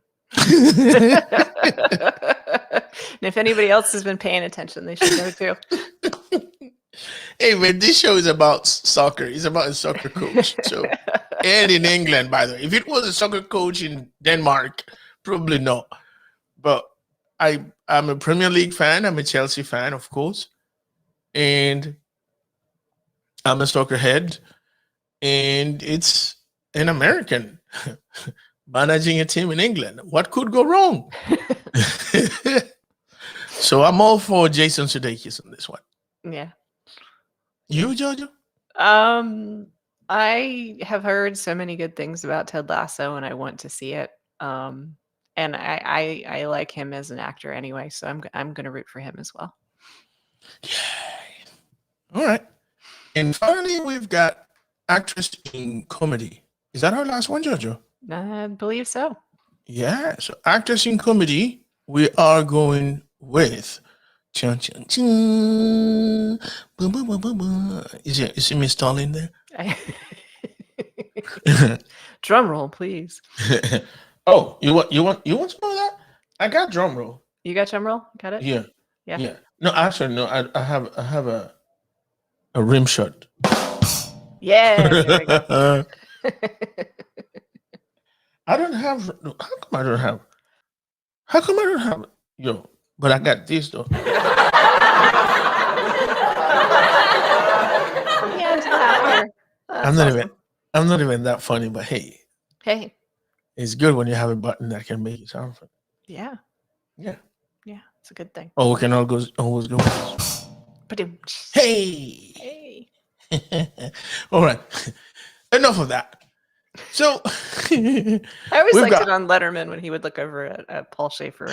And if anybody else has been paying attention, they should know too. Hey man, this show is about soccer. It's about a soccer coach. So, and in England, by the way, if it was a soccer coach in Denmark, probably not. But I'm a Premier League fan. I'm a Chelsea fan, of course, and I'm a soccer head. And it's an American managing a team in England. What could go wrong? So I'm all for Jason Sudeikis on this one. Yeah. You, Jojo? I have heard so many good things about Ted Lasso, and I want to see it. And I like him as an actor anyway, so I'm going to root for him as well. Yay. All right. And finally, we've got actress in comedy. Is that our last one, Jojo? I believe so. Yeah. So actress in comedy, we are going with. Chun, chun, chun. Boom, boom, boom, boom, boom. Is it Miss Stalin there? Drum roll, please. Oh, you want some of that? I got drum roll. You got drum roll? Got it? Yeah. Yeah. Yeah. No, actually, no. I have a rim shot. Yeah. There we go. I don't have. How come I don't have? How come I don't have? Yo, but I got this though. Yeah, I'm not even that funny, but hey, it's good when you have a button that can make it sound funny. Yeah. Yeah. Yeah, it's a good thing. Oh, we can always go with this. Hey. All right. Enough of that. So I always liked it on Letterman when he would look over at Paul Schaefer.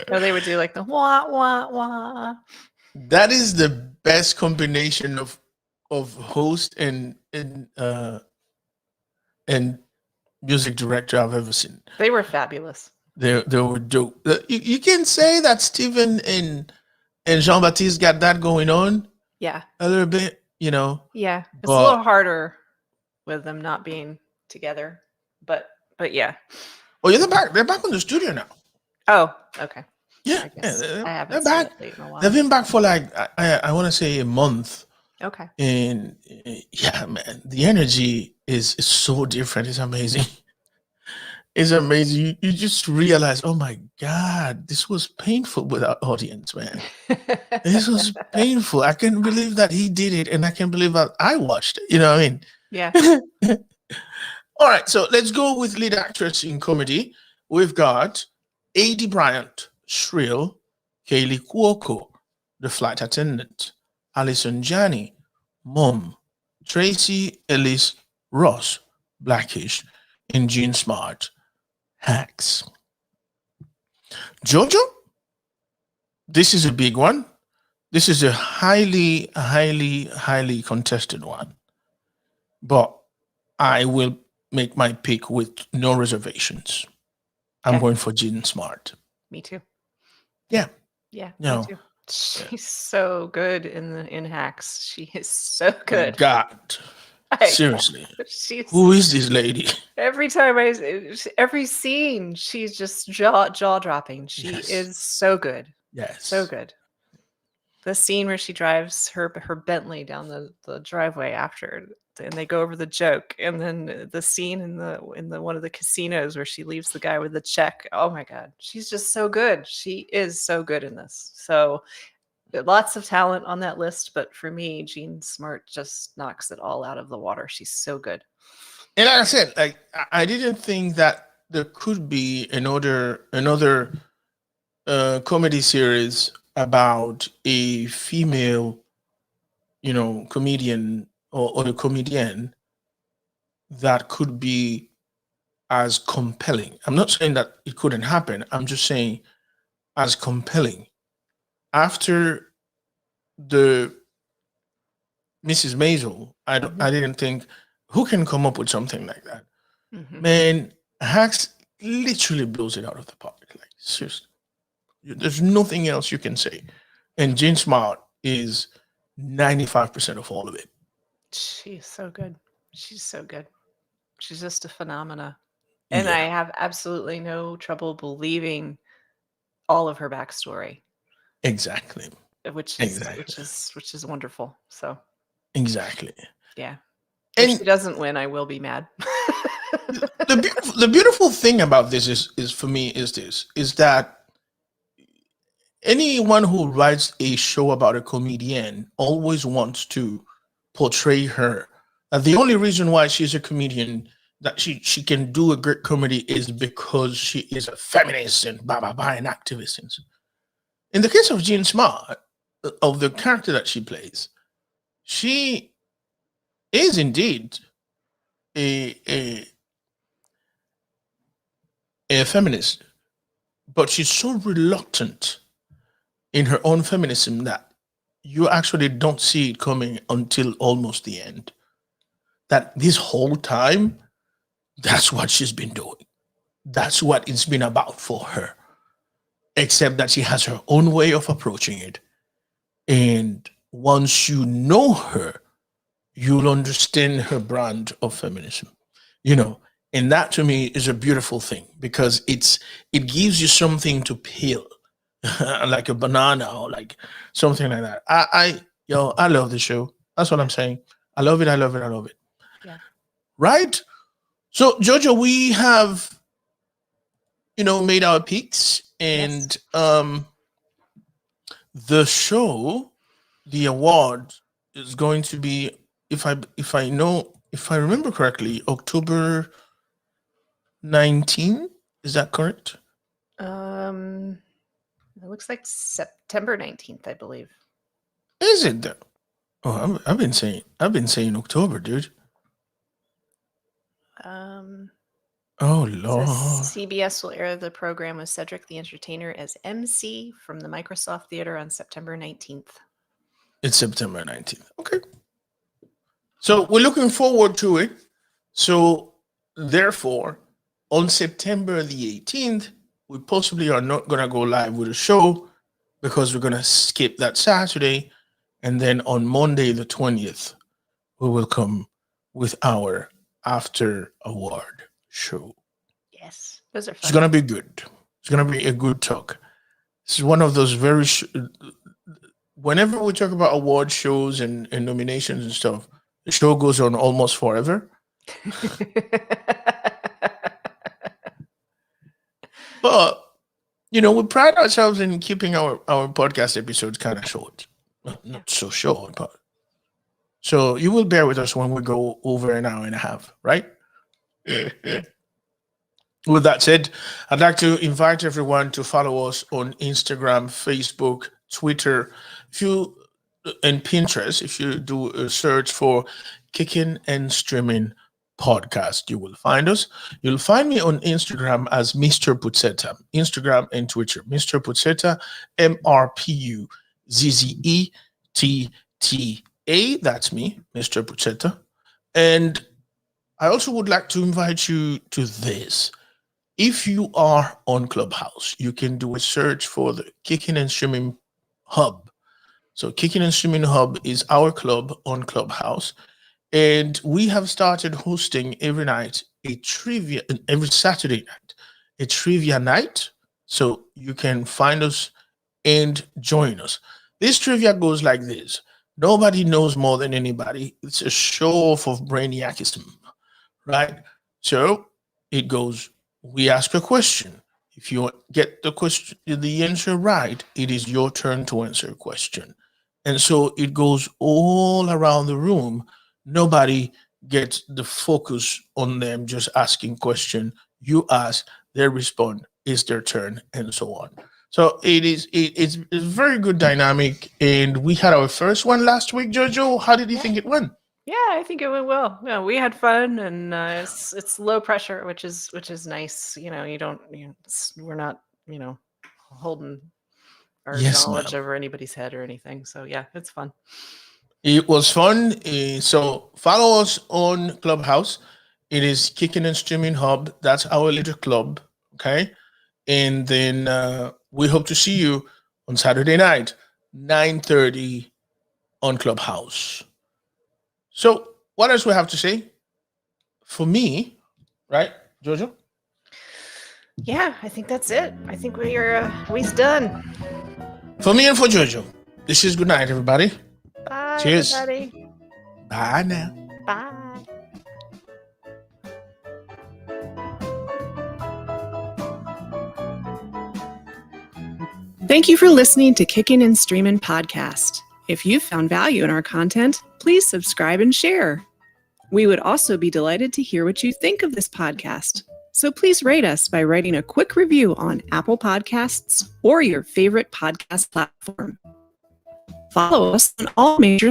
Or they would do like the wah wah wah. That is the best combination of host and music director I've ever seen. They were fabulous. They were dope. You can say that Steven and Jean-Baptiste got that going on. Yeah. A little bit, Yeah. It's a little harder with them not being together. But yeah. Oh, yeah, they're back on the studio now. Oh, okay. Yeah. I haven't they're back. seen it in a while. They've been back for like I want to say a month. Okay. And yeah, man, the energy is so different. It's amazing. It's amazing. You just realize, oh my God, this was painful without audience, man. This was painful. I can't believe that he did it, and I can't believe that I watched it. You know what I mean? Yeah. All right, so let's go with lead actress in comedy. We've got A.D. Bryant, Shrill, Kaylee Cuoco, The Flight Attendant, Alison Janney, Mom, Tracy Ellis Ross, Blackish, and Jean Smart, Hacks. Jojo, this is a big one. This is a highly, highly, highly contested one. But I will make my pick with no reservations. I'm going for Jean Smart. Me too. Yeah. Yeah. No. Me too. She's so good in Hacks. She is so good. God. Seriously. Who is this lady? Every scene, she's just jaw dropping. She is so good. Yes. So good. The scene where she drives her Bentley down the driveway after, and they go over the joke, and then the scene in the one of the casinos where she leaves the guy with the check. Oh my God, she's just so good. She is so good in this. So lots of talent on that list, but for me, Jean Smart just knocks it all out of the water. She's so good. And like I said, like I didn't think that there could be another comedy series about a female, comedian or a comedian that could be as compelling. I'm not saying that it couldn't happen. I'm just saying as compelling. After the Mrs. Maisel, I didn't think who can come up with something like that. Mhm. Man, Hacks literally blows it out of the park. Like seriously, there's nothing else you can say. And Jane Smart is 95% of all of it. She's so good. She's so good. She's just a phenomena. And I Yeah, have absolutely no trouble believing all of her backstory, exactly, which is exactly, wonderful. So exactly. yeah. If And she doesn't win, I will be mad. the beautiful thing about this is for me is that anyone who writes a show about a comedian always wants to portray her. The only reason why she's a comedian that she can do a great comedy is because she is a feminist and blah blah blah and activist. And so. In the case of Jean Smart, of the character that she plays, she is indeed a a, a feminist, but she's so reluctant in her own feminism that you actually don't see it coming until almost the end. That this whole time, that's what she's been doing. That's what it's been about for her. Except that she has her own way of approaching it. And once you know her, you'll understand her brand of feminism. You know, and that to me is a beautiful thing because it gives you something to peel, like a banana or like something like that. I love the show. That's what I'm saying. I love it. I love it. I love it. Yeah. Right. So Jojo, we have made our picks, Yes. and the show, the award is going to be, if I remember correctly, October 19. Is that correct? It looks like September 19th, I believe. Is it though? Oh, I've been saying October, dude. Oh It Lord. says CBS will air the program with Cedric the Entertainer as MC from the Microsoft Theater on September 19th. It's September 19th. Okay. So we're looking forward to it. So therefore, on September the 18th, we possibly are not going to go live with a show because we're going to skip that Saturday. And then on Monday the 20th, we will come with our after award show. Yes, those are It's fun. going to be good. It's going to be a good talk. This is one of those whenever we talk about award shows and nominations and stuff, the show goes on almost forever. But we pride ourselves in keeping our podcast episodes kind of short. Not so short, but so you will bear with us when we go over an hour and a half, right? With that said, I'd like to invite everyone to follow us on Instagram, Facebook, Twitter, and Pinterest. If you do a search for Kicking and Streaming Podcast, you will find us. You'll find me on Instagram as Mr. Puzzetta, Instagram and Twitter. Mr. Puzzetta, MrPuzzetta. That's me, Mr. Puzzetta. And I also would like to invite you to this. If you are on Clubhouse, you can do a search for the Kicking and Streaming Hub. So Kicking and Streaming Hub is our club on Clubhouse. And we have started hosting every Saturday night, a trivia night. So you can find us and join us. This trivia goes like this. Nobody knows more than anybody. It's a show off of brainiacism, right? So it goes, we ask a question. If you get the answer right, it is your turn to answer a question. And so it goes all around the room. Nobody gets the focus on them just asking question. You ask, they respond, it's their turn, and so on. So it's very good dynamic. And we had our first one last week, Jojo. How did you think it went? Yeah, I think it went well. Yeah, we had fun, and it's low pressure, which is nice. We're not holding our knowledge over anybody's head or anything. So yeah, it's fun. It was fun. So follow us on Clubhouse. It is Kicking and Streaming Hub. That's our little club. Okay. And then we hope to see you on Saturday night, 9:30 on Clubhouse. So what else we have to say? For me, right, Jojo? Yeah, I think that's it. I think we're done. For me and for Jojo, this is good night, everybody. Bye, Cheers. everybody. Bye now. Bye. Thank you for listening to Kicking and Streaming Podcast. If you found value in our content, please subscribe and share. We would also be delighted to hear what you think of this podcast. So please rate us by writing a quick review on Apple Podcasts or your favorite podcast platform. Follow us on all major